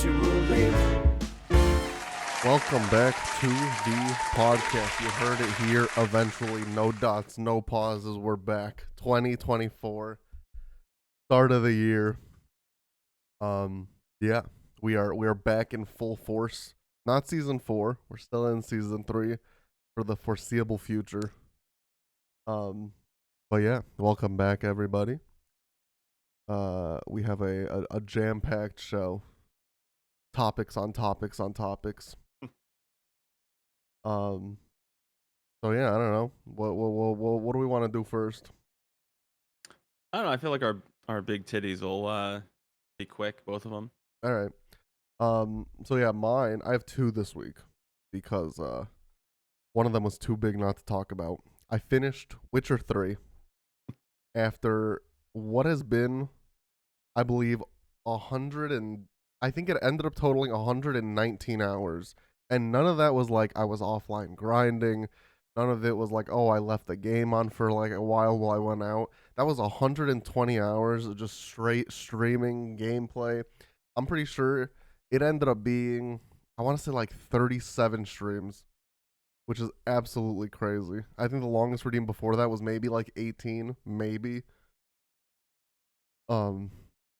virtually. Welcome back to the podcast. You heard it here eventually. No dots, no pauses. We're back. 2024. Start of the year. Yeah, we are back in full force. Not season 4. We're still in season 3 for the foreseeable future. But yeah, welcome back everybody. We have a jam-packed show. Topics on topics on topics. So yeah, I don't know. What do we want to do first? I don't know. I feel like our big titties will be quick, both of them. All right. So yeah, mine. I have 2 this week because one of them was too big not to talk about. I finished Witcher 3 after what has been, I believe, I think it ended up totaling 119 hours. And none of that was like I was offline grinding. None of it was like, oh, I left the game on for like a while I went out. That was 120 hours of just straight streaming gameplay. I'm pretty sure it ended up being, I want to say like 37 streams, which is absolutely crazy. I think the longest redeem before that was maybe like 18, maybe.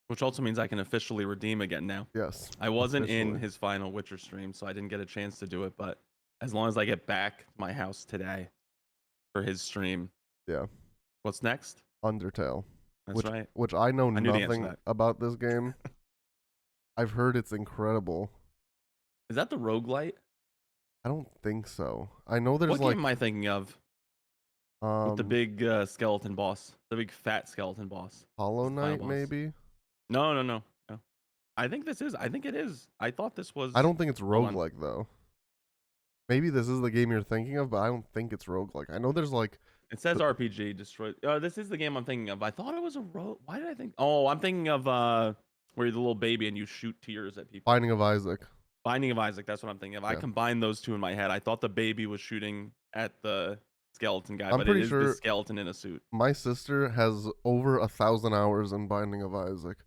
Which also means I can officially redeem again now. Yes. I wasn't in officially. his final Witcher stream, so I didn't get a chance to do it. But as long as I get back to my house today for his stream. Yeah. What's next? Undertale. That's right. Which I know knew the answer to nothing that. about this game. I've heard it's incredible. Is that the roguelite? I don't think so. I know there's What like game am I thinking of? With the big skeleton boss, the big fat skeleton boss. Hollow the final Knight boss. maybe. No. I think it is. I thought this was. I don't think it's Hold on. roguelike though. Maybe this is the game you're thinking of, but I don't think it's roguelike. I know there's like It says RPG destroy. This is the game I'm thinking of. I thought it was a rogue. Why did I think? Oh, I'm thinking of where you're the little baby and you shoot tears at people. Binding of Isaac. Binding of Isaac. That's what I'm thinking of. I Yeah. combined those two in my head. I thought the baby was shooting at the skeleton guy, I'm but it pretty is sure the skeleton in a suit. My sister has over 1,000 hours in Binding of Isaac.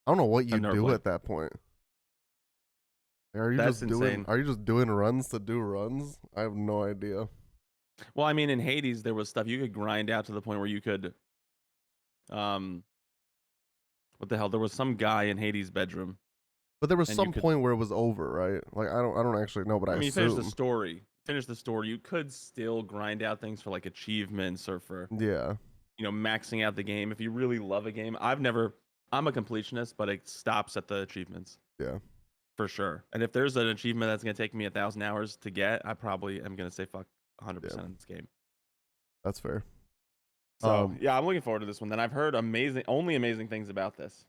I don't know what you never do played. at that point. Are you That's just doing insane. Are you just doing runs to do runs? I have no idea. Well, I mean, in Hades, there was stuff you could grind out to the point where you could, what the hell? There was some guy in Hades' bedroom. But there was And some you could- point where it was over, right? Like I don't actually know, but I I mean, you assume. finish the story. You could still grind out things for like achievements or for Yeah. maxing out the game. If you really love a game, I'm a completionist, but it stops at the achievements. Yeah. For sure. And if there's an achievement that's going to take me 1,000 hours to get, I probably am going to say fuck 100% in this game. That's fair. So yeah, I'm looking forward to this one. Then I've heard only amazing things about this.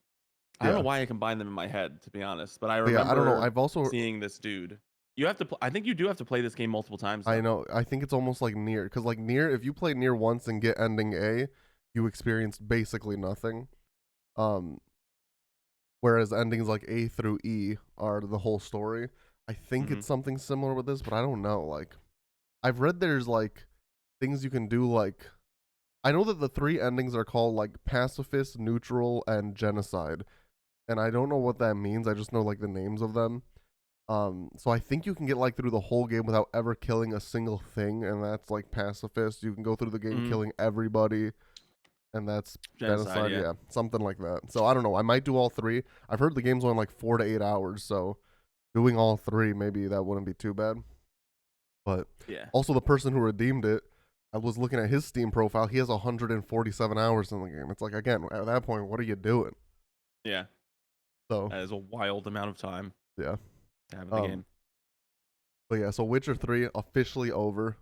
I don't know why I combine them in my head, to be honest, but I remember Yeah, I don't know. I've also seeing this dude. You have to. I think you do have to play this game multiple times. I know. I think it's almost like Nier, because like Nier, if you play Nier once and get ending A, you experience basically nothing. Whereas endings like A through E are the whole story. I think it's something similar with this, but I don't know. Like, I've read there's like things you can do. Like, I know that the 3 endings are called like pacifist, neutral, and genocide, and I don't know what that means. I just know like the names of them. So I think you can get like through the whole game without ever killing a single thing, and that's like pacifist. You can go through the game killing everybody, and that's genocide. Yeah, something like that. So I don't know. I might do all 3. I've heard the game's only like 4 to 8 hours, so doing all 3 maybe that wouldn't be too bad. But yeah. Also the person who redeemed it, I was looking at his Steam profile. He has 147 hours in the game. It's like, again, at that point, what are you doing? Yeah. So that is a wild amount of time. Yeah. To have in the game. But yeah, so Witcher 3 officially over.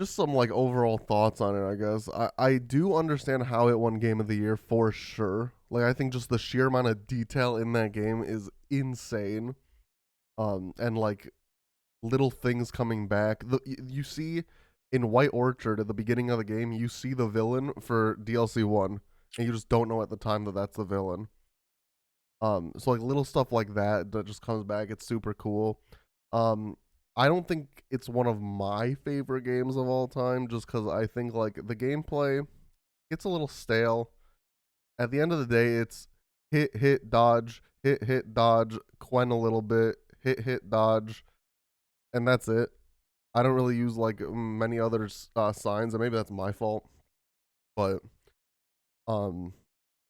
Just some like overall thoughts on it, I guess. I do understand how it won Game of the Year for sure. Like I think just the sheer amount of detail in that game is insane. And like little things coming back. You see in White Orchard at the beginning of the game, you see the villain for DLC 1, and you just don't know at the time that that's the villain. So like little stuff like that just comes back. It's super cool. I don't think it's one of my favorite games of all time, just because I think like the gameplay gets a little stale. At the end of the day, hit, dodge, hit, dodge, Quen a little bit, hit, dodge, and that's it. I don't really use like many other signs, and maybe that's my fault. But um,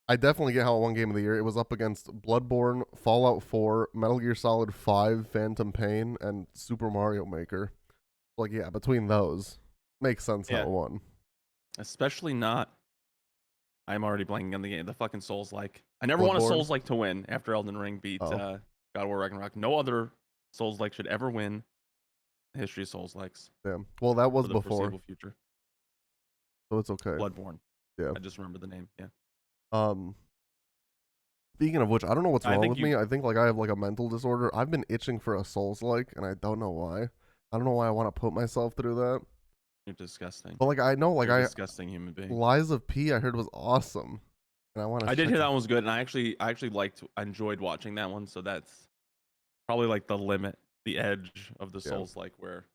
I definitely get how it won Game of the Year. It was up against Bloodborne, Fallout 4, Metal Gear Solid 5, Phantom Pain, and Super Mario Maker. Like, yeah, between those, makes sense how Yeah. it won. Especially not. I'm already blanking on the game. The fucking Souls like. I never want a Bloodborne? Souls like to win after Elden Ring beat Oh. God of War Ragnarok. No other Souls like should ever win the history of Souls likes Damn. Well, that was for the before, foreseeable future. so it's okay. Bloodborne. Yeah. I just remember the name. Yeah. Speaking of which, I don't know what's I wrong think with you- me. I think like I have like a mental disorder. I've been itching for a Souls-like, and I don't know why. I don't know why I want to put myself through that. You're disgusting. But like I know, like You're a I disgusting human being. Lies of P, I heard was awesome, and I want to. I did hear that one was good, and I actually I enjoyed watching that one. So that's probably like the limit, the edge of the Yeah. Souls like where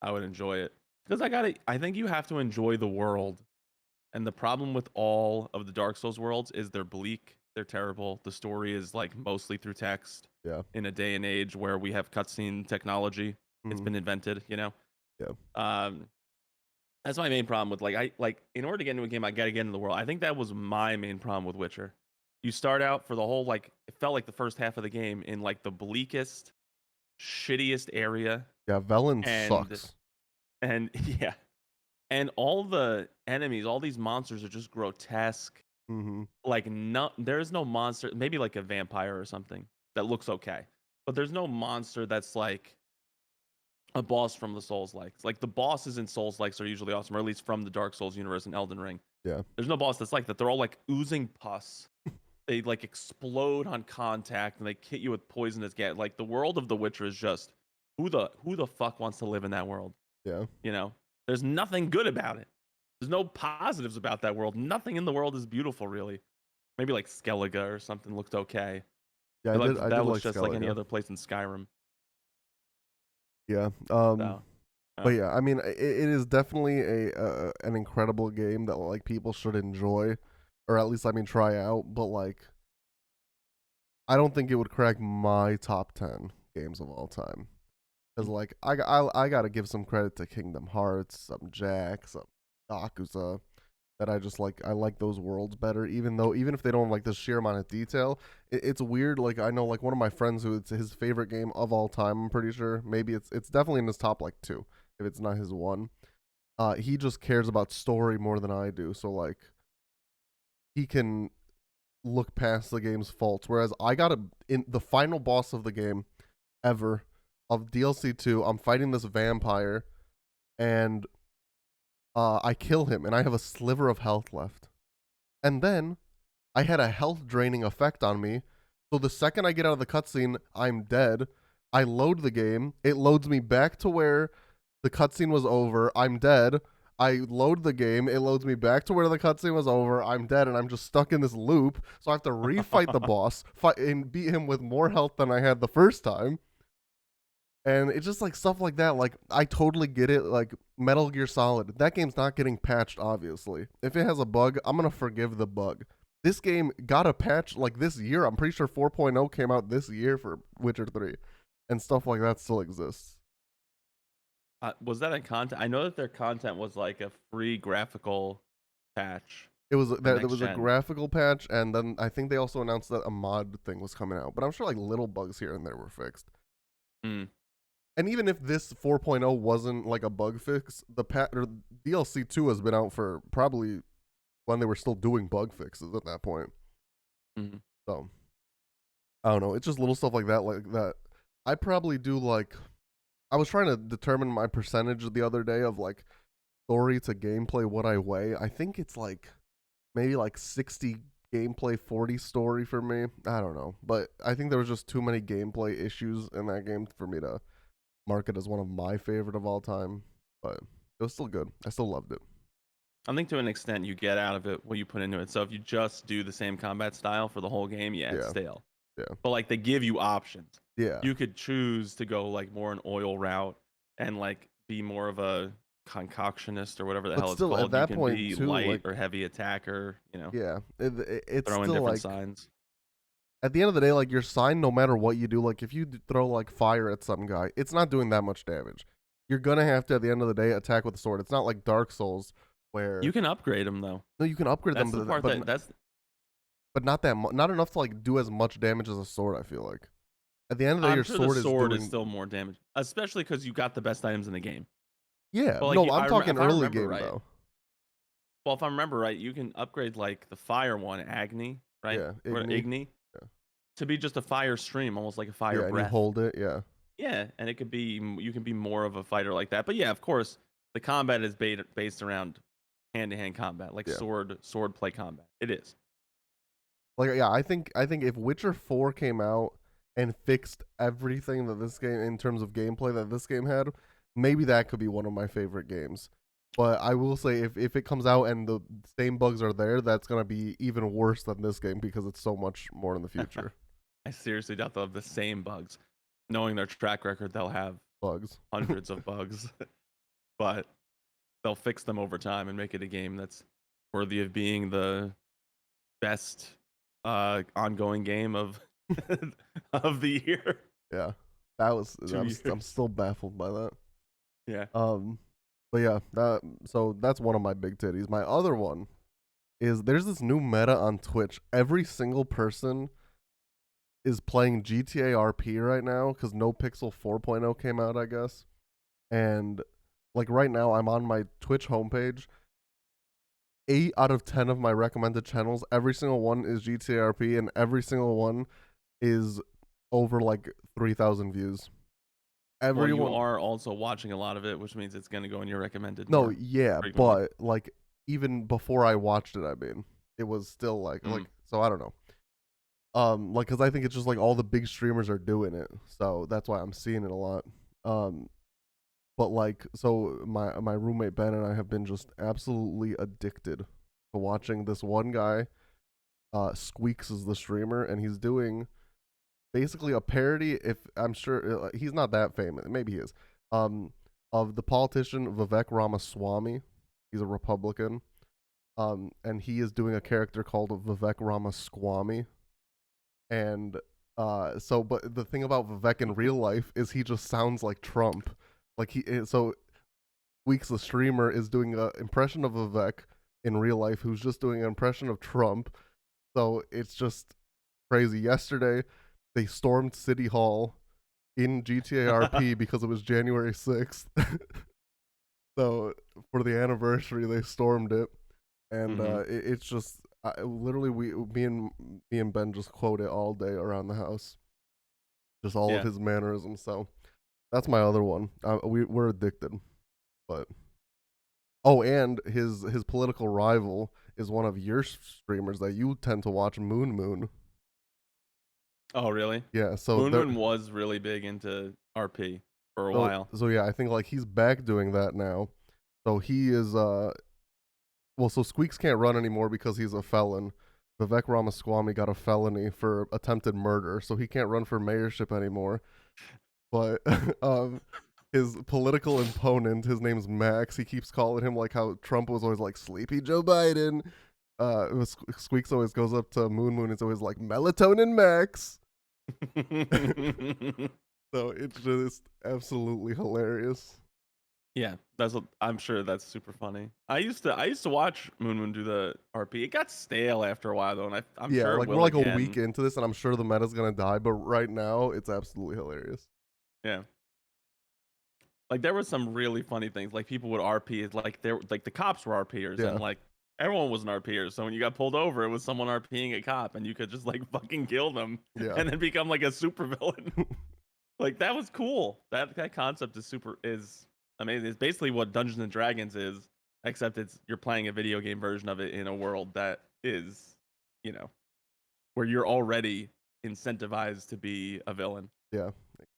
I would enjoy it because I think you have to enjoy the world, and the problem with all of the Dark Souls worlds is they're bleak, they're terrible. The story is like mostly through text. Yeah. In a day and age where we have cutscene technology, it's been invented. You know. Yeah. That's my main problem with like in order to get into a game, I gotta get into the world. I think that was my main problem with Witcher. You start out for the whole like it felt like the first half of the game in like the bleakest, shittiest area. Yeah, Velen And- sucks. And yeah. And all the enemies, all these monsters are just grotesque. Mm-hmm. Like no there's no monster, maybe like a vampire or something that looks okay. But there's no monster that's like a boss from the Souls likes. Like the bosses in Souls likes are usually awesome, or at least from the Dark Souls universe in Elden Ring. Yeah. There's no boss that's like that. They're all like oozing pus. They like explode on contact and they hit you with poisonous gas. Like the world of The Witcher is just who the fuck wants to live in that world? Yeah. You know? There's nothing good about it. There's no positives about that world. Nothing in the world is beautiful really. Maybe like Skellige or something looked okay. Yeah, But, I like, did that was like just like any Skellige. other place in Skyrim. Yeah. So, But yeah, I mean, it is definitely an incredible game that like people should enjoy, or at least I mean try out. But like, I don't think it would crack my top 10 games of all time. Because like I gotta give some credit to Kingdom Hearts, some Jack, some Yakuza, that I just like. I like those worlds better, even if they don't have like the sheer amount of detail. It's weird. Like I know like one of my friends who it's his favorite game of all time. I'm pretty sure maybe it's definitely in his top like 2 if it's not his 1. He just cares about story more than I do. So like he can look past the game's faults, whereas I gotta in the final boss of the game ever of DLC 2. I'm fighting this vampire, and I kill him, and I have a sliver of health left. And then I had a health draining effect on me. So the second I get out of the cutscene, I'm dead. I load the game. It loads me back to where the cutscene was over. I'm dead. I load the game. It loads me back to where the cutscene was over. I'm dead, and I'm just stuck in this loop. So I have to refight the boss, fight and beat him with more health than I had the first time. And it's just like stuff like that. Like I totally get it. Like Metal Gear Solid, that game's not getting patched. Obviously, if it has a bug, I'm gonna forgive the bug. This game got a patch like this year. I'm pretty sure 4.0 came out this year for Witcher 3, and stuff like that still exists. Was that a content? I know that their content was like a free graphical patch. It was there next was a gen. graphical patch, and then I think they also announced that a mod thing was coming out. But I'm sure like little bugs here and there were fixed. Mm. And even if this 4.0 wasn't like a bug fix, the DLC 2 has been out for probably when they were still doing bug fixes at that point. Mhm. So I don't know. It's just little stuff like that. I probably do like. I was trying to determine my percentage the other day of like story to gameplay, what I weigh. I think it's like maybe like 60 gameplay, 40 story for me. I don't know, but I think there was just too many gameplay issues in that game for me to mark it as one of my favorite of all time. But it was still good. I still loved it. I think to an extent you get out of it what you put into it. So if you just do the same combat style for the whole game, yeah, it's Yeah. stale. Yeah. But like they give you options. Yeah. You could choose to go like more an oil route and like be more of a concoctionist or whatever the But hell still, it's at called. that you can point, be too, light like- or heavy attacker, you know, Yeah. It's throw in still different like signs. at the end of the day, like your sign, no matter what you do, like if you throw like fire at some guy, it's not doing that much damage. You're gonna have to at the end of the day attack with a sword. It's not like Dark Souls where You can upgrade them though. no, you can upgrade them, That's the part that's but not not enough to like do as much damage as a sword. I feel like at the end of the day, I'm your sure the sword is sword is doing still more damage, especially because you got the best items in the game. yeah. But like, No, I'm talking if I early remember game right, though. well, if I remember right, you can upgrade like the fire one, Agni, right? Yeah, Or Igni. Igni, Yeah, to be just a fire stream, almost like a fire yeah, and you breath. hold it. Yeah, Yeah, and it could be you can be more of a fighter like that. But yeah, of course, the combat is based around hand-to-hand combat, like yeah. sword play combat. It is. Like yeah, I think if Witcher 4 came out and fixed everything that this game in terms of gameplay that this game had, maybe that could be one of my favorite games. But I will say if it comes out and the same bugs are there, that's gonna be even worse than this game because it's so much more in the future. I seriously doubt they'll have the same bugs. Knowing their track record, they'll have Bugs. hundreds of bugs, but they'll fix them over time and make it a game that's worthy of being the best ongoing game of of the year. Yeah. That was 2 years. I'm still baffled by that. Yeah. But yeah, that's one of my big titties. My other one is there's this new meta on Twitch. Every single person is playing GTA RP right now because No Pixel 4.0 came out, I guess. And like right now, I'm on my Twitch homepage. 8 out of 10 of my recommended channels, every single one is GTA RP, and every single one is over like 3,000 views. Well, you Everyone, are also watching a lot of it, which means it's going to go in your recommended no, more yeah, frequently. but like even before I watched it, I mean, it was still so I don't know. Like, cause I think it's just like all the big streamers are doing it, so that's why I'm seeing it a lot. Um, but like, so my roommate Ben and I have been just absolutely addicted to watching this one guy. Squeaks is the streamer, and he's doing basically a parody. If I'm sure he's not that famous, maybe he is. Of the politician Vivek Ramaswamy. He's a Republican. And he is doing a character called Vivek Ramaswamy. And but the thing about Vivek in real life is he just sounds like Trump. Like so Weeks the streamer is doing an impression of Vivek in real life, who's just doing an impression of Trump. So it's just crazy. Yesterday, they stormed City Hall in GTA RP because it was January 6th. So for the anniversary, they stormed it, and it's just literally me and Ben just quote it all day around the house, just all of his mannerisms. So that's my other one. We're addicted, but oh, and his political rival is one of your streamers that you tend to watch, Moon. Oh, really? Yeah, so Moon was really big into RP for a while. So yeah, I think like he's back doing that now. So he is so Squeaks can't run anymore because he's a felon. Vivek Ramaswamy got a felony for attempted murder, so he can't run for mayorship anymore. But his political opponent, his name's Max. He keeps calling him like how Trump was always like Sleepy Joe Biden. Squeaks always goes up to Moon. It's always like Melatonin Max. So it's just absolutely hilarious. Yeah, I'm sure that's super funny. I used to watch Moon do the RP. It got stale after a while though, and I'm sure it like will we're like again. a week into this, and I'm sure the meta's gonna die. But right now, it's absolutely hilarious. Yeah, like there were some really funny things. Like people would RP, like the cops were RPers, and like everyone was an RPer. So when you got pulled over, it was someone RPing a cop, and you could just like fucking kill them, and then become like a super villain. Like that was cool. That concept is amazing. It's basically what Dungeons and Dragons is, except you're playing a video game version of it in a world that is, where you're already incentivized to be a villain. Yeah,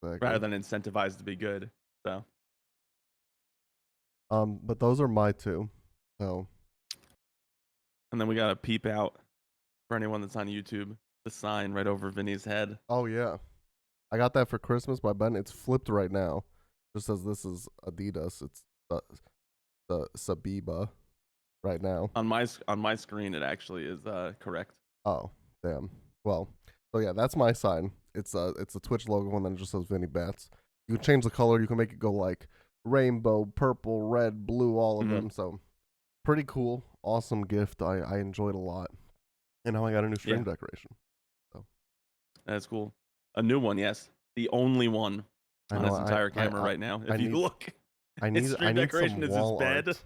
exactly. Rather than incentivized to be good. So. But those are my two. So. And then we got a peep out for anyone that's on YouTube. The sign right over Vinny's head. Oh yeah, I got that for Christmas by Ben. It's flipped right now. Just says this is Adidas. It's the Sabiba right now. On my screen, it actually is correct. Oh damn. Well, So yeah, that's my sign. It's a Twitch logo and then it just says Vinny Bats. You can change the color. You can make it go like rainbow, purple, red, blue, all of Mm-hmm. them. So pretty cool, awesome gift. I enjoyed a lot, and now I got a new stream Yeah, decoration. So that's cool. A new one, yes. The only one I on know his entire camera I right now. I If you need look, I his need I stream need decoration some is his wall bed. art.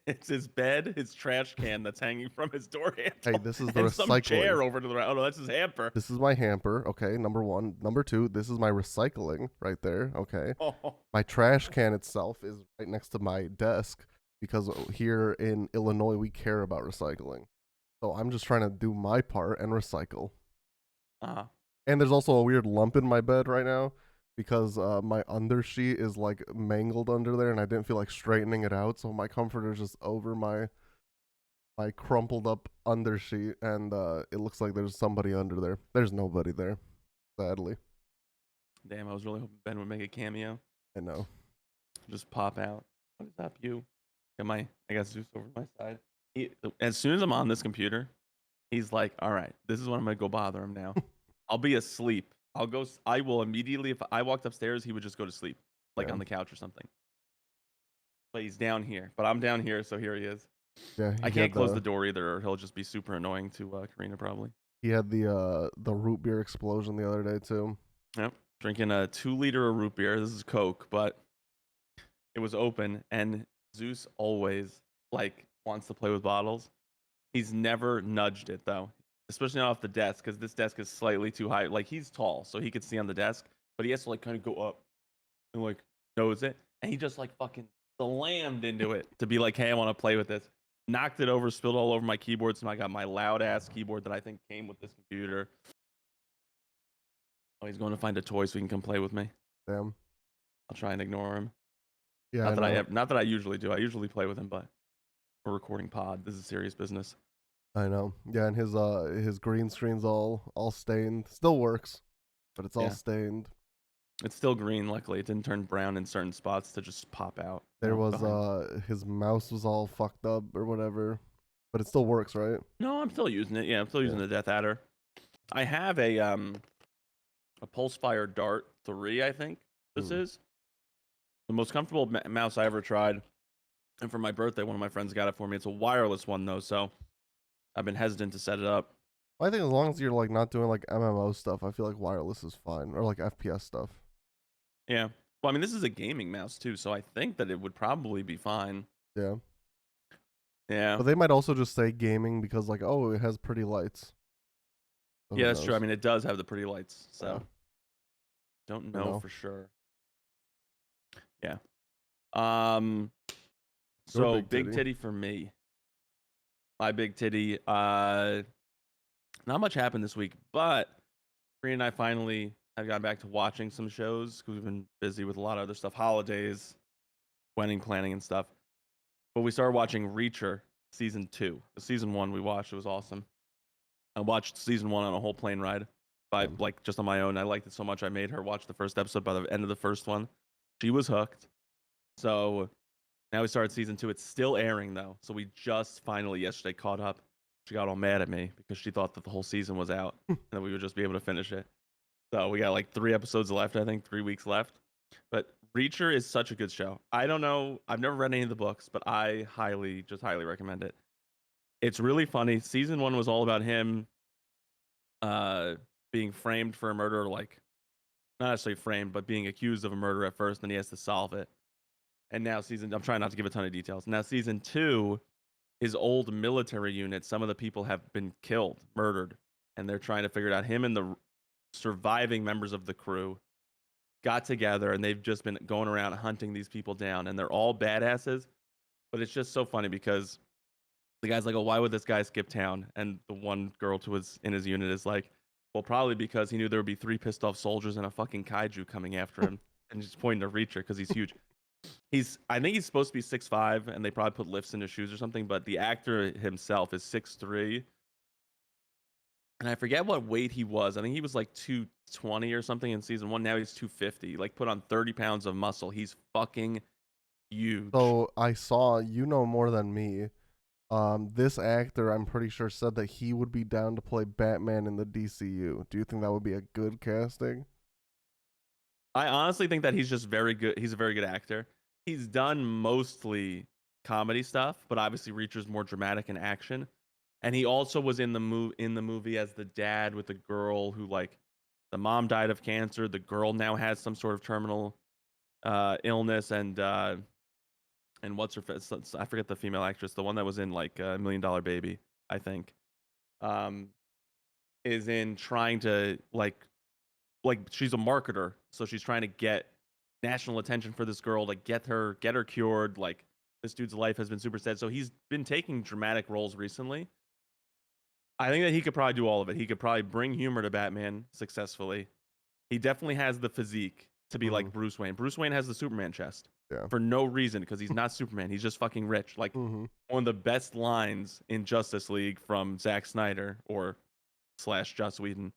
It's his bed, his trash can that's hanging from his door Hey, handle, this is the and some recycling. chair over to the right. Oh no, that's his hamper. This is my hamper. Okay, number one. Number two, this is my recycling right there. Okay, Oh, my trash can itself is right next to my desk because here in Illinois we care about recycling. So I'm just trying to do my part and recycle. uh-huh. And there's also a weird lump in my bed right now because my undersheet is like mangled under there, and I didn't feel like straightening it out. So my comforter's just over my crumpled up undersheet, and it looks like there's somebody under there. There's nobody there, sadly. Damn, I was really hoping Ben would make a cameo. I know. Just pop out. What is up, you? I got Zeus over my side. As soon as I'm on this computer, he's like, "All right, this is when I'm gonna go bother him now. I'll be asleep. I will immediately. If I walked upstairs, he would just go to sleep, like Yeah. on the couch or something. But he's down here. But I'm down here, so here he is. Yeah, I can't close the door either, or he'll just be super annoying to Karina probably. he had the root beer explosion the other day too. Yep, drinking a 2 liter of root beer. This is Coke, but it was open, and Zeus always like wants to play with bottles. He's never nudged it though, especially not off the desk because this desk is slightly too high. Like he's tall, so he could see on the desk, but he has to like kind of go up and like nose it, and he just like fucking slammed into it to be like, "Hey, I want to play with this." Knocked it over, spilled all over my keyboard, so I got my loud ass keyboard that I think came with this computer. Oh, he's going to find a toy so he can come play with me. Damn. I'll try and ignore him. Yeah, Not that I usually do. I usually play with him, but we're recording pod. This is serious business. I know. Yeah, and his green screen's all stained. Still works, but it's all Yeah. stained. It's still green. Luckily, it didn't turn brown in certain spots to just pop out. There No, was behind. his mouse was all fucked up or whatever, but it still works, right? No, I'm still using it. Yeah, I'm still using Yeah. the Death Adder. I have a Pulsefire Dart 3. I think this is the most comfortable mouse I ever tried. And for my birthday, one of my friends got it for me. It's a wireless one though, so I've been hesitant to set it up. I think as long as you're like not doing like MMO stuff, I feel like wireless is fine, or like FPS stuff. Yeah. Well, I mean, this is a gaming mouse too, so I think that it would probably be fine. Yeah. Yeah. But they might also just say gaming because like, oh, it has pretty lights. So Yeah, who that's true. I knows? mean, it does have the pretty lights, so Yeah. don't You know know. for sure. Yeah. Um. Your So big big titty. titty for me. My big titty. Not much happened this week, but Bree and I finally have gotten back to watching some shows because we've been busy with a lot of other stuff, holidays, wedding planning, and stuff. But we started watching Reacher season 2. The season 1 we watched, it was awesome. I watched season 1 on a whole plane ride by like just on my own. I liked it so much I made her watch the first episode. By the end of the first one, she was hooked. So now we started season 2. It's still airing though. So we just finally yesterday caught up. She got all mad at me because she thought that the whole season was out and that we would just be able to finish it. So we got like 3 episodes left, I think, 3 weeks left. But Reacher is such a good show. I don't know. I've never read any of the books, but I highly recommend it. It's really funny. Season 1 was all about him being framed for a murder, like not necessarily framed, but being accused of a murder at first, then he has to solve it. And now I'm trying not to give a ton of details. Now season 2, his old military unit, some of the people have been killed, murdered, and they're trying to figure it out. Him and the surviving members of the crew got together and they've just been going around hunting these people down, and they're all badasses. But it's just so funny because the guy's like, "Oh, why would this guy skip town?" And the one girl in his unit is like, "Well, probably because he knew there would be 3 pissed off soldiers and a fucking kaiju coming after him." And just pointing to Reacher because he's huge. I think he's supposed to be 6'5", and they probably put lifts in his shoes or something. But the actor himself is 6'3", and I forget what weight he was. I think he was like 220 or something in season 1. Now he's 250. Like put on 30 pounds of muscle. He's fucking huge. So I saw, you know more than me. This actor, I'm pretty sure, said that he would be down to play Batman in the DCU. Do you think that would be a good casting? I honestly think that he's just very good. He's a very good actor. He's done mostly comedy stuff, but obviously Reacher's more dramatic and action. And he also was in the movie as the dad with the girl who like the mom died of cancer. The girl now has some sort of terminal illness, and what's her face? I forget the female actress, the one that was in like $1 Million Baby, I think, um, is in trying to like she's a marketer, so she's trying to get national attention for this girl to get her cured. Like this dude's life has been super sad, so he's been taking dramatic roles recently. I think that he could probably do all of it. He could probably bring humor to Batman successfully. He definitely has the physique to be Mm-hmm. like Bruce Wayne. Bruce Wayne has the Superman chest Yeah. for no reason because he's not Superman. He's just fucking rich. Like Mm-hmm. one of the best lines in Justice League from Zack Snyder or slash Joss Whedon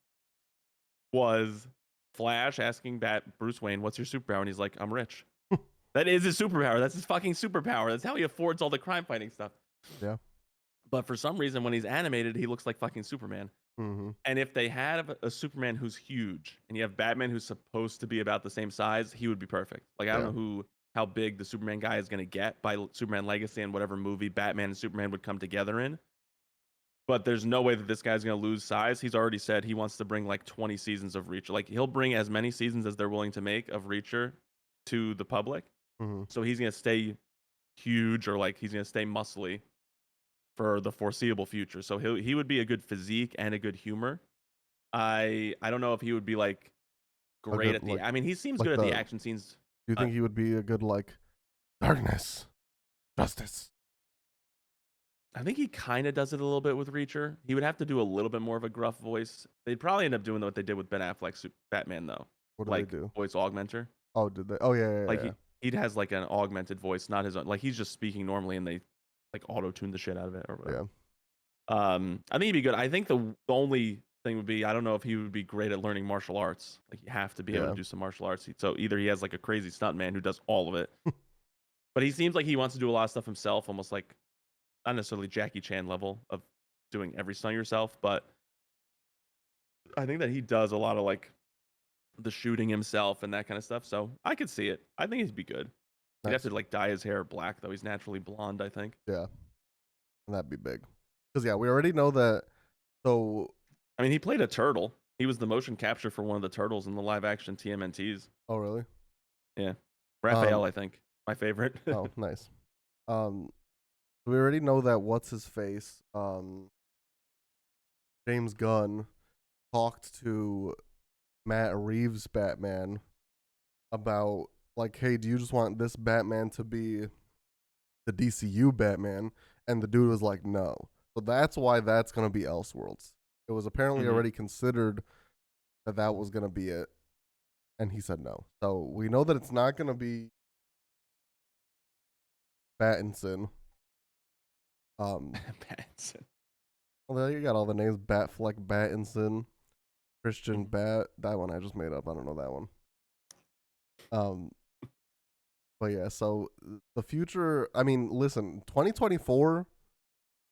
was Flash asking Bruce Wayne, "What's your superpower?" And he's like, "I'm rich." That is his superpower. That's his fucking superpower. That's how he affords all the crime fighting stuff. Yeah. But for some reason, when he's animated, he looks like fucking Superman. Mm-hmm. And if they had a Superman who's huge, and you have Batman who's supposed to be about the same size, he would be perfect. Like I don't Yeah. know how big the Superman guy is gonna get by Superman Legacy and whatever movie Batman and Superman would come together in. But there's no way that this guy's gonna lose size. He's already said he wants to bring like 20 seasons of Reacher. Like he'll bring as many seasons as they're willing to make of Reacher to the public. Mm-hmm. So he's gonna stay huge, or like he's gonna stay muscly for the foreseeable future. So he would be a good physique and a good humor. I don't know if he would be like A great good at the. like I mean, he seems like good at the the. action scenes. Do you Uh, think he would be a good like darkness, justice? I think he kind of does it a little bit with Reacher. He would have to do a little bit more of a gruff voice. They'd probably end up doing what they did with Ben Affleck's Batman, though, What do they like do? voice augmenter. Oh, did they? Oh, yeah, yeah, Like yeah. he has like an augmented voice, not his own. Like he's just speaking normally, and they like auto tune the shit out of it or whatever. Yeah. I think he'd be good. I think the only thing would be I don't know if he would be great at learning martial arts. Like you have to be able Yeah. to do some martial arts. So either he has like a crazy stuntman who does all of it, but he seems like he wants to do a lot of stuff himself, almost like not necessarily Jackie Chan level of doing every stunt yourself, but I think that he does a lot of like the shooting himself and that kind of stuff. So I could see it. I think he'd be good. He'd have Nice. to like dye his hair black though. He's naturally blonde, I think. Yeah. That'd be big. Because yeah, we already know that. So, I mean, he played a turtle. He was the motion capture for one of the turtles in the live action TMNTs. oh really? Yeah. Raphael, Um. I think. My favorite. Oh, nice. Um. We already know that what's his face. James Gunn talked to Matt Reeves' Batman about like, hey, do you just want this Batman to be the DCU Batman? And the dude was like, no. So that's why that's gonna be Elseworlds. It was apparently Mhm. already considered that that was gonna be it, and he said no. So we know that it's not gonna be Pattinson. Pattinson. Well, you got all the names: Batfleck, Pattinson, Christian Mhm. Bat. That one I just made up. I don't know that one. But yeah. So the future. I mean, listen, 2024.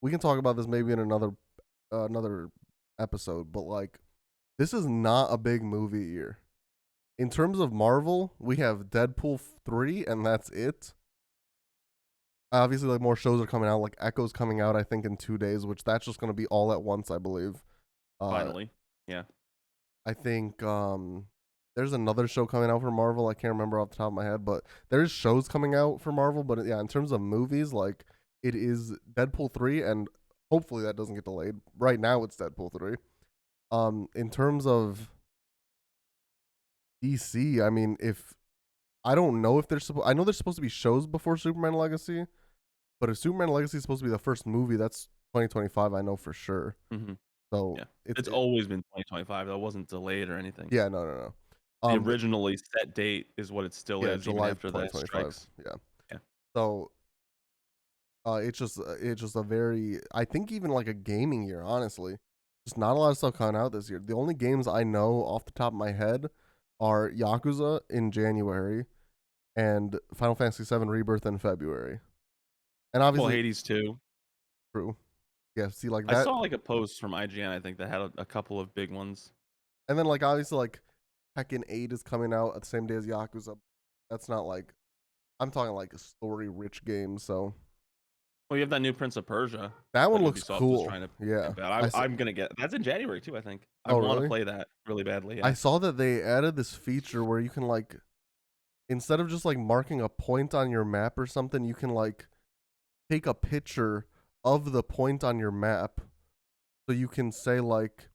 We can talk about this maybe in another episode. But like, this is not a big movie year. In terms of Marvel, we have Deadpool 3, and that's it. Obviously, like more shows are coming out. Like Echo's coming out, I think, in 2 days, which that's just gonna be all at once, I believe. Finally. Yeah. I think there's another show coming out for Marvel. I can't remember off the top of my head, but there's shows coming out for Marvel. But yeah, in terms of movies, like it is Deadpool 3, and hopefully that doesn't get delayed. Right now, it's Deadpool 3. In terms of DC, I mean, if I don't know if there's I know there's supposed to be shows before Superman Legacy, but if Superman Legacy is supposed to be the first movie, that's 2025. I know for sure. Mm-hmm. So Yeah. It's always been 2025. That wasn't delayed or anything. yeah, no. The originally set date is what it still yeah, is, July even after the 2025. strikes. Yeah. Yeah. So it's just a very, I think, even like a gaming year, honestly. Just not a lot of stuff coming out this year. The only games I know off the top of my head are Yakuza in January and Final Fantasy VII Rebirth in February. And Well, obviously Hades too. True. Yeah, see, like I that, saw like a post from IGN, I think, that had a couple of big ones. and then like obviously like Tekken 8 is coming out at the same day as Yakuza. That's not like I'm talking like a story-rich game, so Well, you have that new Prince of Persia that that one looks Ubisoft was cool. trying to Yeah, get out. I'm gonna get that's in January too, I think. I oh want to really? play that really badly. I Yeah. saw that they added this feature where you can like instead of just like marking a point on your map or something, you can like take a picture of the point on your map, so you can say like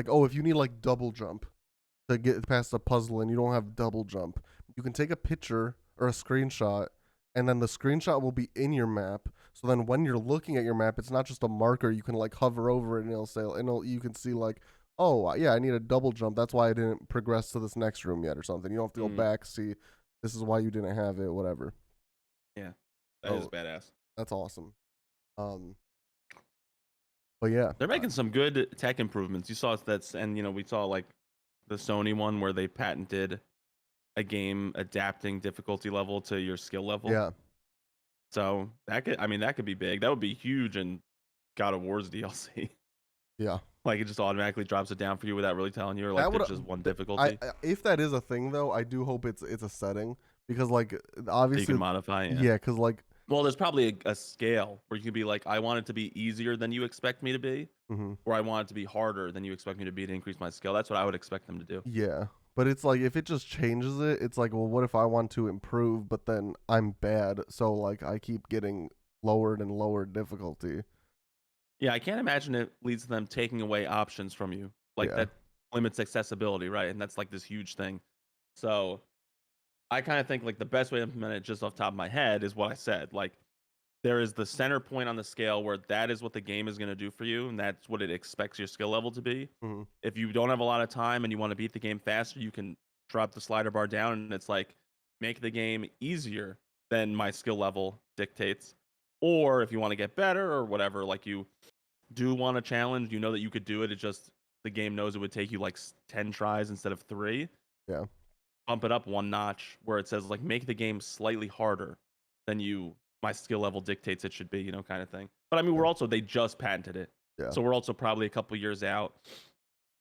oh, if you need like double jump to get past a puzzle and you don't have double jump, you can take a picture or a screenshot, and then the screenshot will be in your map. So then when you're looking at your map, it's not just a marker. You can like hover over it and it'll say, and you can see like, oh yeah, I need a double jump. That's why I didn't progress to this next room yet or something. You don't have to go back, see, this is why you didn't have it, whatever. Yeah. That is So badass. that's awesome. But yeah, They're making some good tech improvements. You saw that's, and we saw like the Sony one where they patented a game adapting difficulty level to your skill level. yeah, So that could be big. That would be huge in God of War's DLC. yeah. Like it just automatically drops it down for you without really telling you, or like That would there's just one difficulty if that is a thing though, I do hope it's a setting because like that you obviously can modify. yeah, because like Well, there's probably a scale where you can be like, I want it to be easier than you expect me to be, mhm. or I want it to be harder than you expect me to be to increase my skill. That's what I would expect them to do. Yeah, but it's like if it just changes it, it's like, well, what if I want to improve, but then I'm bad, so like I keep getting lowered and lower difficulty. Yeah, I can't imagine it leads to them taking away options from you. Like Yeah, that limits accessibility, right? And that's like this huge thing. So I kind of think like the best way to implement it just off the top of my head is what I said. Like there is the center point on the scale where that is what the game is going to do for you, and that's what it expects your skill level to be. hmm, If you don't have a lot of time and you want to beat the game faster, you can drop the slider bar down, and it's like make the game easier than my skill level dictates. Or if you want to get better or whatever, like you do want a challenge, you know that you could do it. It just the game knows it would take you like 10 tries instead of 3. yeah, Bump it up one notch where it says like make the game slightly harder than my skill level dictates it should be, kind of thing. But I mean, yeah, they just patented it. yeah, So we're also probably a couple years out.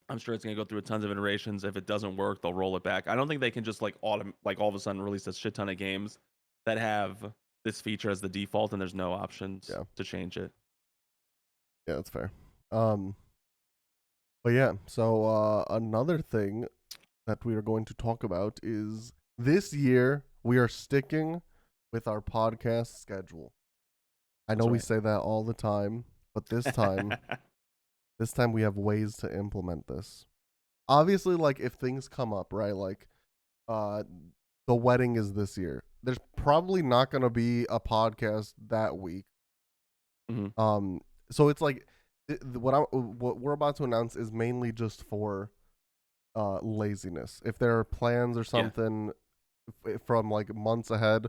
I'm sure it's going to go through a tons of iterations. If it doesn't work, they'll roll it back. I don't think they can just like all of a sudden release a shit ton of games that have this feature as the default and there's no options yeah, to change it. yeah. That's fair. But yeah, so another thing that we are going to talk about is this year we are sticking with our podcast schedule. I know That's we right. say that all the time, but this time we have ways to implement this. Obviously, like if things come up, right? Like uh the wedding is this year. There's probably not going to be a podcast that week. Mhm. So it's like what we're about to announce is mainly just for laziness. If there are plans or Yeah. something from like months ahead,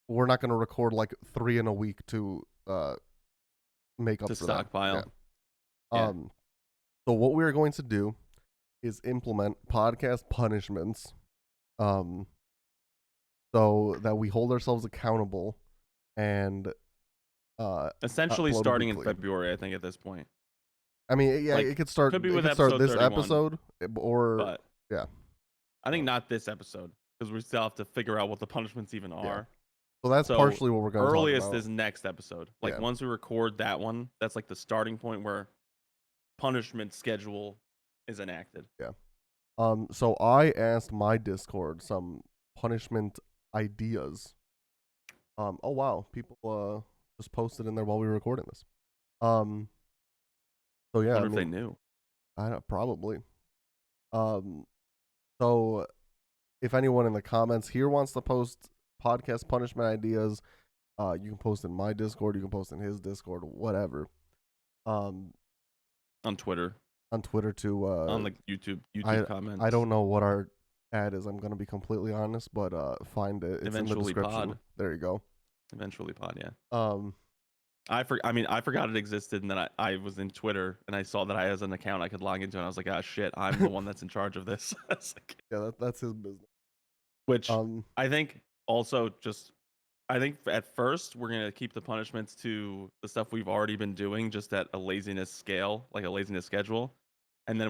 we're not going to record like 3 in a week to make up To for that. stockpile. Yeah. Yeah. So what we're going to do is implement podcast punishments, so that we hold ourselves accountable and Essentially upload starting in weekly. February, I think, at this point. I mean, yeah, Like, it could start. could be It with could start episode this 31, episode, or But yeah, I think not this episode because we still have to figure out what the punishments even yeah. are. So that's So partially what we're going to talk earliest about. is next episode. Like Yeah. once we record that one, that's like the starting point where punishment schedule is enacted. Yeah. So I asked my Discord some punishment ideas. Oh wow, people just posted in there while we were recording this. So yeah, I wonder if they knew. I don't, probably. So if anyone in the comments here wants to post podcast punishment ideas, you can post in my Discord, you can post in his Discord, whatever. On Twitter. On Twitter too. On the YouTube comments. I don't know what our ad is. I'm gonna be completely honest, but find it. It's Eventually in the description. Pod. There you go. Eventually Pod, yeah. I forgot it existed, and then I was in Twitter and I saw that I had an account I could log into, and I was like, ah, shit, I'm the one that's in charge of this. Yeah, that's his business. Which I think also just I think at first we're gonna keep the punishments to the stuff we've already been doing, just at a laziness scale, like a laziness schedule, and then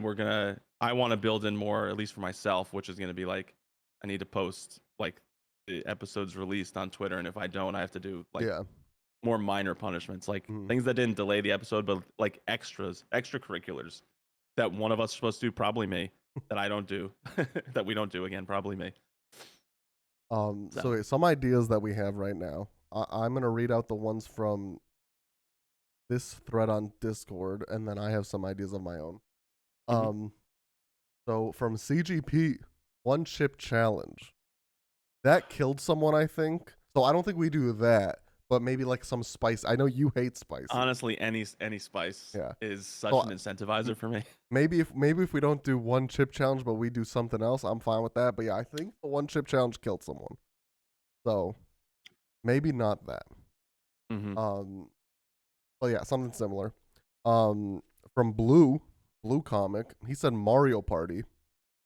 I want to build in more, at least for myself, which is gonna be like, I need to post like the episodes released on Twitter, and if I don't, I have to do like Yeah. more minor punishments, like Mhm. things that didn't delay the episode, but like extracurriculars that one of us is supposed to do, probably me, that I don't do, that we don't do again, probably me. So So, yeah, some ideas that we have right now. I'm gonna read out the ones from this thread on Discord, and then I have some ideas of my own. mhm. So from CGP, one chip challenge. That killed someone, I think. So I don't think we do that, but maybe like some spice. I know you hate spicy. Honestly, any spice Yeah. is such So an incentivizer for me. maybe if we don't do one chip challenge, but we do something else, I'm fine with that. But yeah, I think the one chip challenge killed someone. So maybe not that. Hmm. But yeah, something similar. From Blue Comic, he said Mario Party,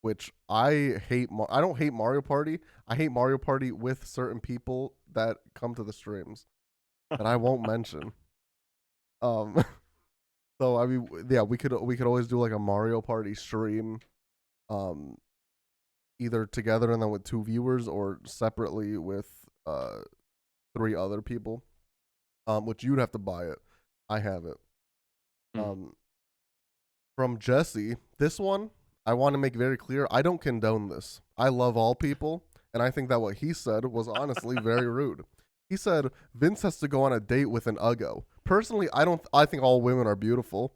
which I hate. I don't hate Mario Party. I hate Mario Party with certain people that come to the streams that I won't mention. Um, so I mean, yeah, we could always do like a Mario Party stream, um, either together and then with 2 viewers or separately with 3 other people. Which you'd have to buy it. I have it. Mm. From Jesse, this one I want to make very clear. I don't condone this. I love all people, and I think that what he said was honestly very rude. He said Vince has to go on a date with an uggo. Personally, I don't. I think all women are beautiful,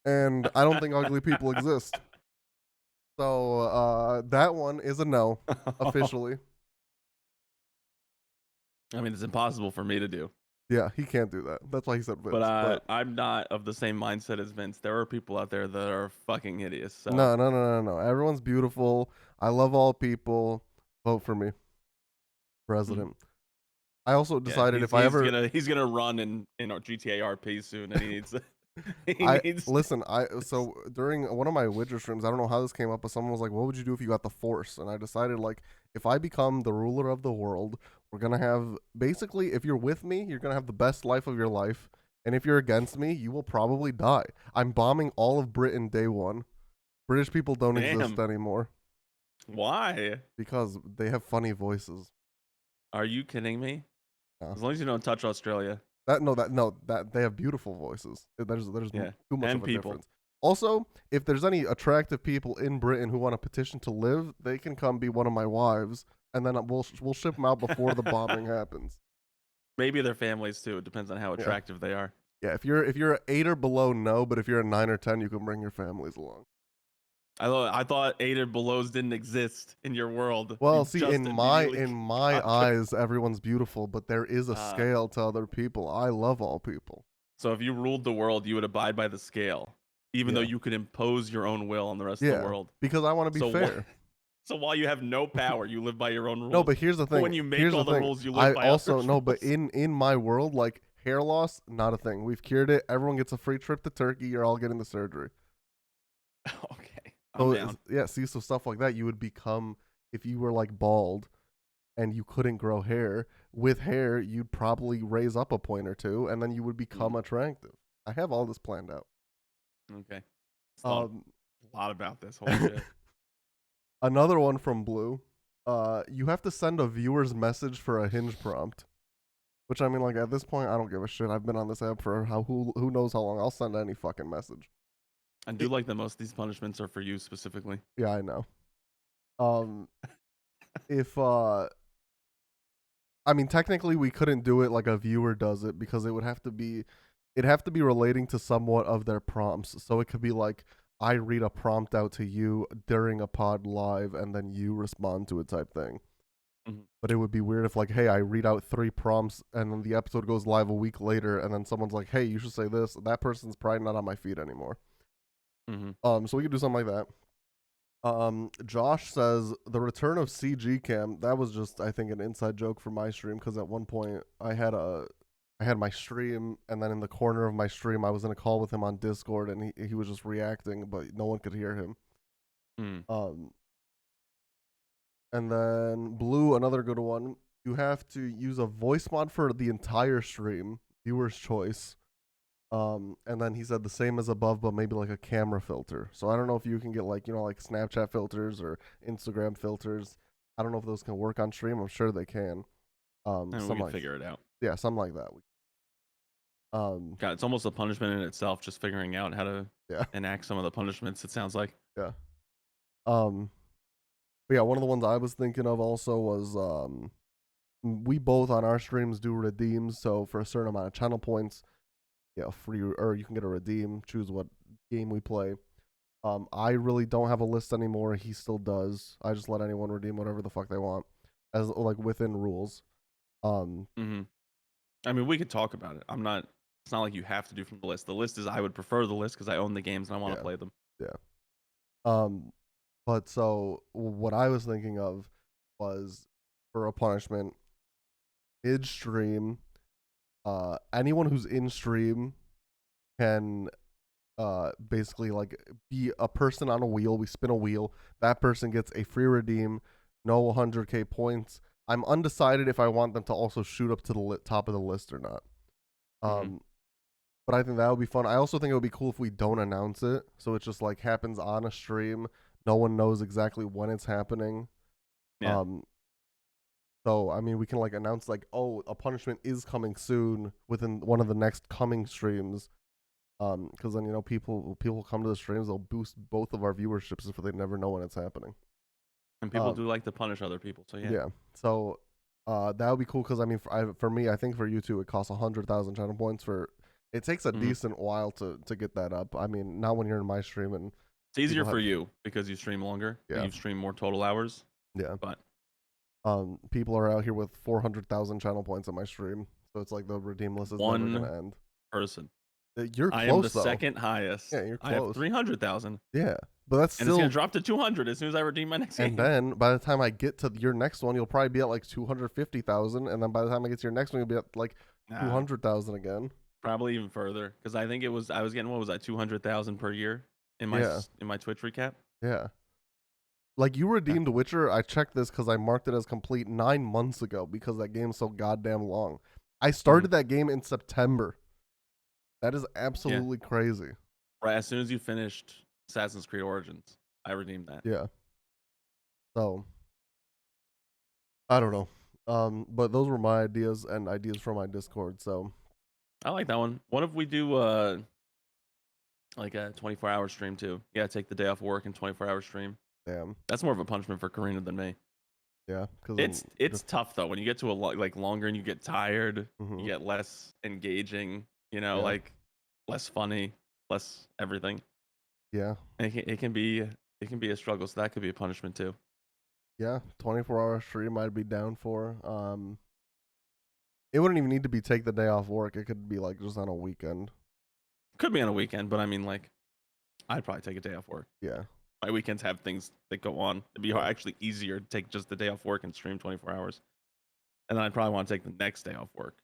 and I don't think ugly people exist. So that one is a no officially. I mean, it's impossible for me to do, Yeah, he can't do that. That's why he said but Vince. But I'm not of the same mindset as Vince. There are people out there that are fucking hideous. So no. Everyone's beautiful. I love all people. Vote for me, mhm. president. I also Yeah, decided if I ever he's gonna run in our GTA RP soon, and he needs he I needs. listen. So during one of my Witcher streams, I don't know how this came up, but someone was like, "What would you do if you got the Force?" And I decided like, if I become the ruler of the world, we're gonna have basically, if you're with me, you're gonna have the best life of your life, and if you're against me, you will probably die. I'm bombing all of Britain day one. British people don't exist Damn, anymore why? because they have funny voices. Are you kidding me? Yeah. As long as you don't touch Australia. That they have beautiful voices. There's Yeah, too much and of a people. difference. Also, if there's any attractive people in Britain who want a petition to live, they can come be one of my wives, and then we'll ship them out before the bombing happens. Maybe their families too. It depends on how Yeah, attractive they are. yeah. If you're an 8 or below, no. But if you're a 9 or 10, you can bring your families along. I thought 8 or belows didn't exist in your world. Well, You see, just immediately in my got there. eyes, everyone's beautiful, but there is a Uh, scale to other people. I love all people. so if you ruled the world, you would abide by the scale, even though Yeah, you could impose your own will on the rest of the yeah. world. Because I want to be So what? fair. So while you have no power, you live by your own No, rules. but here's the But thing. when you make all the rules, you live I by also others' no, but rules. in my world, like hair loss, not a thing. We've cured it. Everyone gets a free trip to Turkey. You're all getting the surgery. Okay, I'm So down. yeah, see, so stuff like that, you would become if you were like bald and you couldn't grow hair. With hair, you'd probably raise up a point or two, and then you would become attractive. I have all this planned out. Okay, thought Um, a lot about this. Holy shit. another one from Blue. You have to send a viewer's message for a hinge prompt. Which I mean, like at this point, I don't give a shit. I've been on this app for who knows how long. I'll send any fucking message. I do like that most of these punishments are for you specifically. Yeah, I know. Um, if I mean, technically we couldn't do it like a viewer does it because it'd have to be relating to somewhat of their prompts. So it could be like I read a prompt out to you during a pod live and then you respond to it type thing. Mhm. But it would be weird if like, hey, I read out 3 prompts and then the episode goes live a week later and then someone's like, hey, you should say this. That person's probably not on my feed anymore. So we could do something like that. Josh says the return of CG Cam. That was just I think an inside joke for my stream because at one point I had my stream and then in the corner of my stream I was in a call with him on Discord and he was just reacting but no one could hear him. Mm. And then Blue, another good one. you have to use a voice mod for the entire stream, viewer's choice. And then he said the same as above, but maybe like a camera filter. So I don't know if you can get like, like Snapchat filters or Instagram filters. I don't know if those can work on stream. I'm sure they can. And we something can like figure it out. yeah, something like that. God, it's almost a punishment in itself, just figuring out how to Yeah, enact some of the punishments. It sounds like. yeah. But yeah, one of the ones I was thinking of also was we both on our streams do redeems. So for a certain amount of channel points, yeah, free or you can get a redeem. Choose what game we play. I really don't have a list anymore. He still does. I just let anyone redeem whatever the fuck they want, as like within rules. Mm-hmm. I mean, we could talk about it. I'm not. It's not like you have to do from the list. The list is I would prefer the list because I own the games and I want to Yeah. play them. Yeah. But so what I was thinking of was for a punishment mid stream. Anyone who's in stream can basically like be a person on a wheel. We spin a wheel. That person gets a free redeem, no 100k points. I'm undecided if I want them to also shoot up to the top of the list or not. But I think that would be fun. I also think it would be cool if we don't announce it, so it just like happens on a stream. No one knows exactly when it's happening. Yeah. So I mean, we can like announce like, oh, a punishment is coming soon within one of the next coming streams. Because then people come to the streams, they'll boost both of our viewerships if they never know when it's happening. And people do like to punish other people, so yeah. Yeah. So that would be cool because I mean, for me, I think for you too, it costs 100,000 channel points for. It takes a decent while to get that up. I mean, not when you're in my stream and it's easier for you because you stream longer. Yeah. You stream more total hours. Yeah. But people are out here with 400,000 channel points on my stream, so it's like the redeem list is never gonna end. Person. You're close. I am the though. second highest. Yeah, you're close. I have 300,000. Yeah, but that's and still it's gonna drop to 200 as soon as I redeem my next game. And then by the time I get to your next one, you'll probably be at like 250,000, and then by the time I get to your next one, you'll be at like 200,000 again. Probably even further, because I think I was getting, what was that, 200,000 per year in my Twitch recap. Yeah. Like you redeemed Witcher. I checked this because I marked it as complete 9 months ago because that game's so goddamn long. I started that game in September. That is absolutely crazy. Right, as soon as you finished Assassin's Creed Origins, I redeemed that. Yeah. So I don't know. But those were my ideas and ideas from my Discord. So I like that one. What if we do like a 24-hour stream too? Yeah, take the day off work and 24-hour stream. Damn. That's more of a punishment for Karina than me. Yeah, because it's tough though when you get to like longer and you get tired, you get less engaging, like less funny, less everything. Yeah, and it can be a struggle, so that could be a punishment too. Yeah, 24-hour stream I'd be down for. It wouldn't even need to be take the day off work. It could be like just on a weekend. Could be on a weekend, but I mean, like, I'd probably take a day off work. Yeah. My weekends have things that go on. It'd be actually easier to take just the day off work and stream 24 hours. And then I'd probably want to take the next day off work.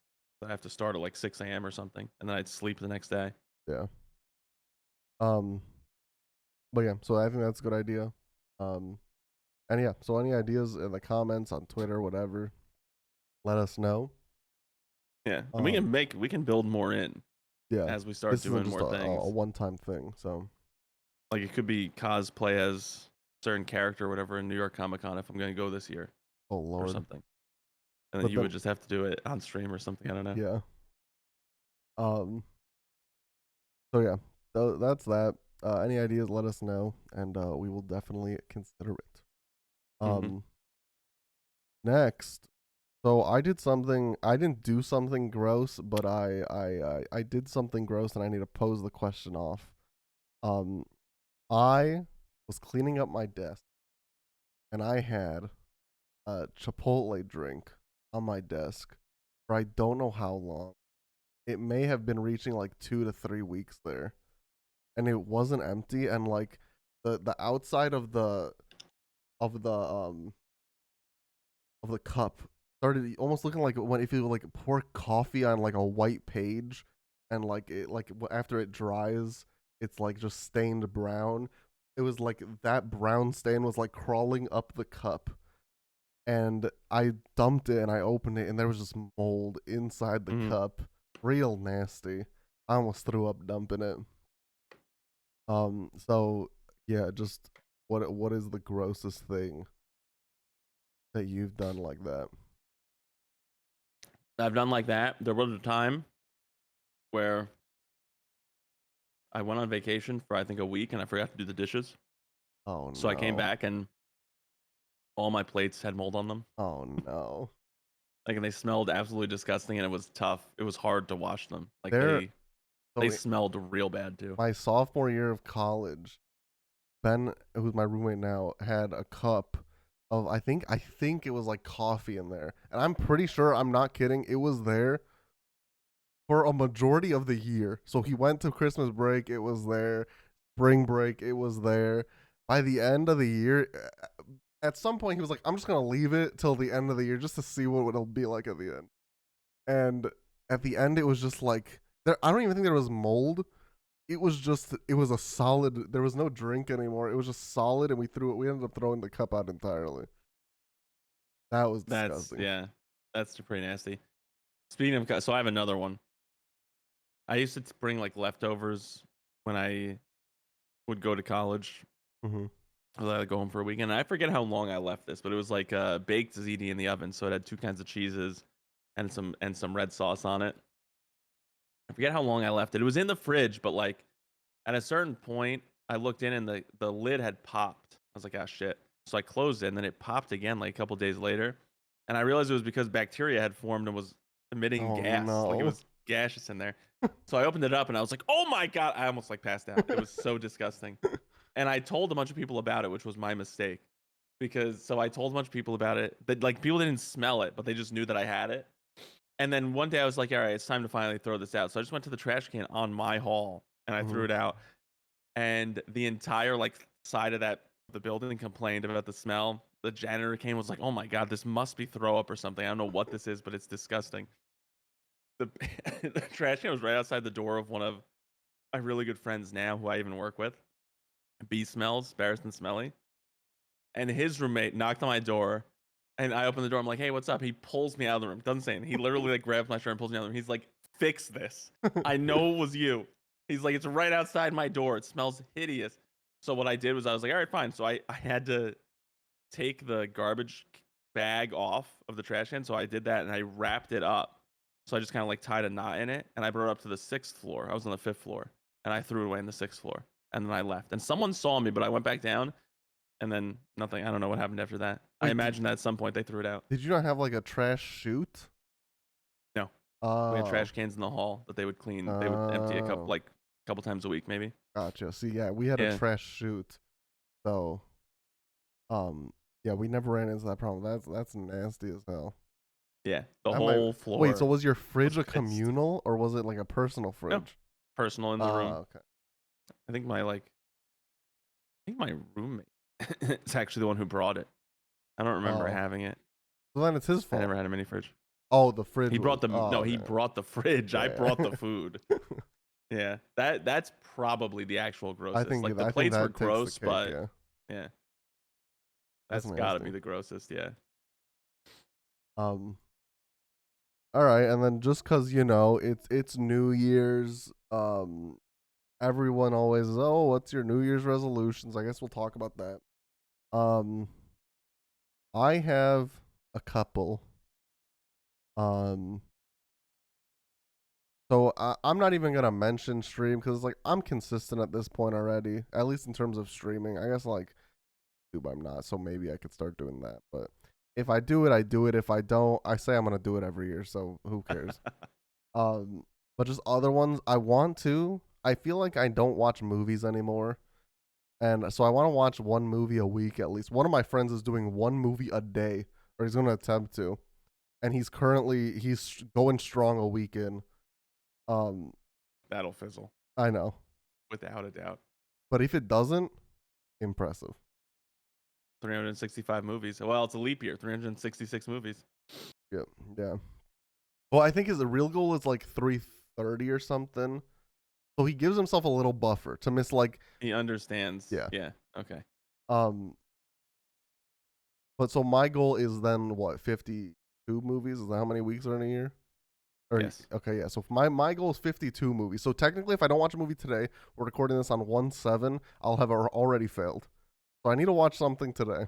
So I'd have to start at like 6 a.m. or something. And then I'd sleep the next day. Yeah. But yeah, so I think that's a good idea. And yeah, so any ideas in the comments on Twitter, whatever, let us know. Yeah. And we can build more in. Yeah. As we start doing more things. A one-time thing, so. Like it could be cosplay as a certain character or whatever in New York Comic Con if I'm going to go this year. Oh, Lord. Or something. And then you would just have to do it on stream or something. I don't know. Yeah. So yeah, that's that. Any ideas, let us know, and we will definitely consider it. Next, so I didn't do something gross, but I did something gross, and I need to pose the question off. I was cleaning up my desk, and I had a Chipotle drink on my desk for I don't know how long. It may have been reaching like 2 to 3 weeks there, and it wasn't empty. And like the outside of the cup started almost looking like when if you like pour coffee on like a white page, and like it like after it dries, it's like just stained brown. It was like that brown stain was like crawling up the cup. and I dumped it and I opened it and there was just mold inside the Mhm. cup, real nasty. I almost threw up dumping it. So yeah, just what is the grossest thing that you've done like that? I've done like that. There was a time where I went on vacation for I think a week and I forgot to do the dishes. Oh So I came no. back and all my plates had mold on them. Oh no. Like, and they smelled absolutely disgusting, and it was tough. It was hard to wash them. Like There they so smelled real bad too. my sophomore year of college, Ben, who's my roommate now, had a cup of I think it was like coffee in there. And I'm pretty sure, I'm not kidding, it was there for a majority of the year. So he went to Christmas break, it was there. Spring break, it was there. By the end of the year, at some point he was like, I'm just gonna leave it till the end of the year just to see what it'll be like at the end. And at the end it was just like there I don't even think there was mold. It was a solid, there was no drink anymore. It was just solid and we ended up throwing the cup out entirely. That was That's disgusting. yeah, that's pretty nasty. Speaking of, so I have another one. I used to bring like leftovers when I would go to college. Mm-hmm. I would go home for a weekend. I forget how long I left this, but it was like baked ziti in the oven, so it had two kinds of cheeses and some red sauce on it. I forget how long I left it. It was in the fridge, but like at a certain point, I looked in and the lid had popped. I was like, ah, shit. So I closed it, and then it popped again like a couple days later, and I realized it was because bacteria had formed and was emitting Oh gas. Like it no. was gaseous in there. So I opened it up, and I was like, oh my god! I almost like passed out. It was so disgusting. And I told a bunch of people about it, which was my mistake. Because so I told a bunch of people about it. That like people didn't smell it, but they just knew that I had it. And then one day I was like, all right, it's time to finally throw this out. So I just went to the trash can on my hall and I threw Mm-hmm. it out. And the entire like side of the building complained about the smell. The janitor came, was like, oh my god, this must be throw up or something. I don't know what this is, but it's disgusting. The, the trash can was right outside the door of one of my really good friends now, who I even work with. B smells, Barristan Smelly. And his roommate knocked on my door, and I opened the door. I'm like, "Hey, what's up?" He pulls me out of the room. Doesn't say anything. He literally like grabs my shirt and pulls me out of the room. He's like, "Fix this. I know it was you." He's like, "It's right outside my door. It smells hideous." So what I did was I was like, "All right, fine." So I had to take the garbage bag off of the trash can. So I did that and I wrapped it up. So I just kind of like tied a knot in it and I brought it up to the sixth floor. I was on the fifth floor and I threw it away in the sixth floor. And then I left. And someone saw me, but I went back down and then nothing. I don't know what happened after that. I Wait, imagine that at some point they threw it out. did you not have like a trash chute? No, we had Oh. trash cans in the hall that they would clean. They would empty Oh. a couple times a week, maybe. Gotcha. See, yeah, we had a Yeah, trash chute. So um yeah, we never ran into that problem. That's nasty as hell. yeah. The That might whole Wait, so floor was your was fridge a pissed. communal or was it like a personal No, fridge? personal in the room. Okay. I think my roommate is actually the one who brought it. I don't remember Oh. having it. So then it's his I fault. never had a mini fridge. Oh, the fridge He was. brought the Oh, no. He okay. brought the fridge. I Yeah. brought the food. Yeah, that's probably the actual I grossest. think Like the I think plates were that takes the gross, cake. but Yeah, yeah, that's that's got to be nasty. the grossest. Yeah. Um. All right, and then just cause it's New Year's. Everyone always is, oh, what's your New Year's resolutions? I guess we'll talk about that. Um. I have a couple. Um. So I'm not even gonna mention stream because like I'm consistent at this point already, at least in terms of streaming. I guess like YouTube I'm not, so maybe I could start doing that. But if I do it, I do it. If I don't, I say I'm gonna do it every year. So who cares? Um, but just other ones I want to. I feel like I don't watch movies anymore, and so I want to watch one movie a week at least. One of my friends is doing one movie a day, or he's gonna attempt to, and he's going strong a week in. Um, That'll fizzle I know. without a doubt. But if it doesn't, impressive. 365 movies. Well, it's a leap year. 366 movies. Yeah, yeah. Well, I think his real goal is like 330 or something. So he gives himself a little buffer to miss like He understands. yeah. Yeah. Okay. Um But so my goal is then what, 52 movies? Is that how many weeks are in a year? Or Yes. okay, yeah. So my goal is 52 movies. So technically, if I don't watch a movie today, we're recording this on 1/7. I'll have already failed. So I need to watch something today.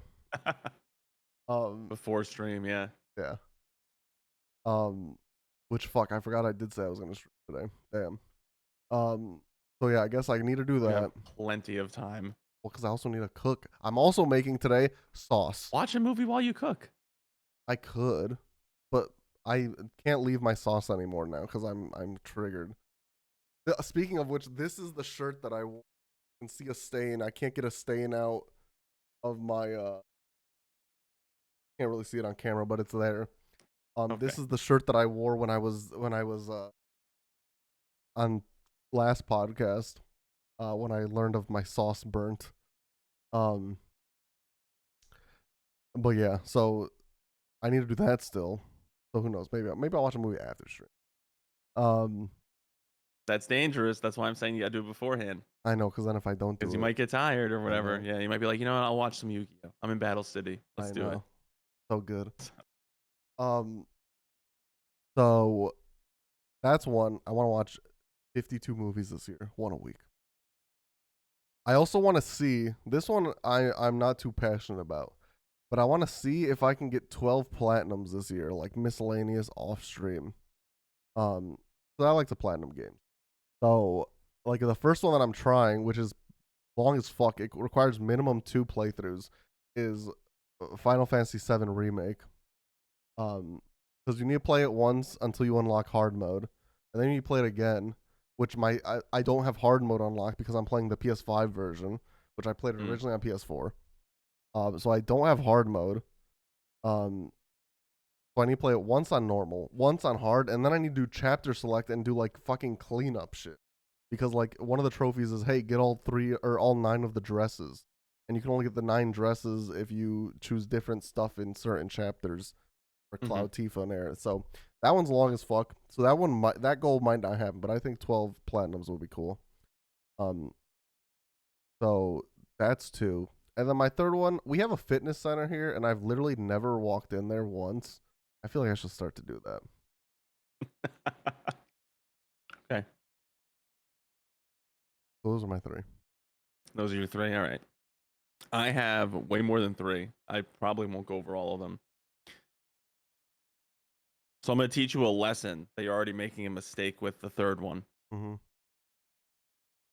Before stream, yeah. Yeah. Which fuck, I forgot I did say I was gonna stream today. Damn. So yeah, I guess I need to do You that. have plenty of time. Well, because I also need to cook. I'm also making today sauce. Watch a movie while you cook. I could, but I can't leave my sauce anymore now because I'm triggered. Speaking of which, this is the shirt that I can see a stain. I can't get a stain out of my. Can't really see it on camera, but it's there. This Okay. is the shirt that I wore when I was on last podcast. When I learned of my sauce burnt. But yeah, so I need to do that still. So who knows? Maybe I'll watch a movie after stream. That's dangerous. That's why I'm saying you gotta do it beforehand. I know, because then if I don't do Because it, you might get tired or whatever. know. Yeah, you might be like, you know what? I'll watch some Yu-Gi-Oh. I'm in Battle City. Let's do it. So good. So that's one. I want to watch 52 movies this year, one a week. I also want to see this one. I'm not too passionate about, but I want to see if I can get 12 platinums this year, like miscellaneous off stream. So I like the platinum games. So like the first one that I'm trying, which is long as fuck, it requires minimum 2 playthroughs, is Final Fantasy VII Remake. Because you need to play it once until you unlock hard mode, and then you play it again, which I don't have hard mode unlocked because I'm playing the PS5 version, which I played originally on PS4. So I don't have hard mode. So I need to play it once on normal, once on hard, and then I need to do chapter select and do like fucking cleanup shit. Because like one of the trophies is, hey, get all 3 or all 9 of the dresses, and you can only get the 9 dresses if you choose different stuff in certain chapters for Cloud, Tifa, and Aerith. So that one's long as fuck. So that goal might not happen, but I think 12 platinums would be cool. So that's 2. And then my third one, we have a fitness center here, and I've literally never walked in there once. I feel like I should start to do that. Okay. Those are my 3. Those are your 3. All right. I have way more than 3. I probably won't go over all of them. So I'm going to teach you a lesson that you're already making a mistake with the third one.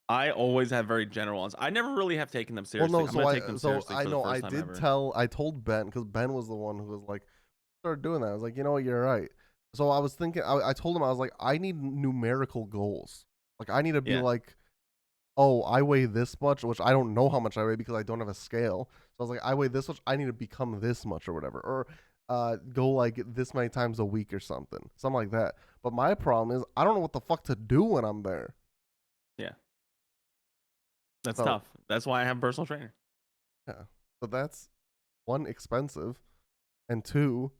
I always have very general ones. I never really have taken them seriously. Well, no, I'm going to take them seriously I for know the first time ever. I told Ben, because Ben was the one who was like, started doing that. I was like, you know what, you're right. So I was thinking, I told him, I was like, I need numerical goals. Like, I need to be like, oh, I weigh this much, which I don't know how much I weigh because I don't have a scale. So I was like, I weigh this much, I need to become this much or whatever. Or go like this many times a week or something like that. But my problem is I don't know what the fuck to do when I'm there. Yeah, that's tough. That's why I have a personal trainer. Yeah, but that's 1, expensive, and 2,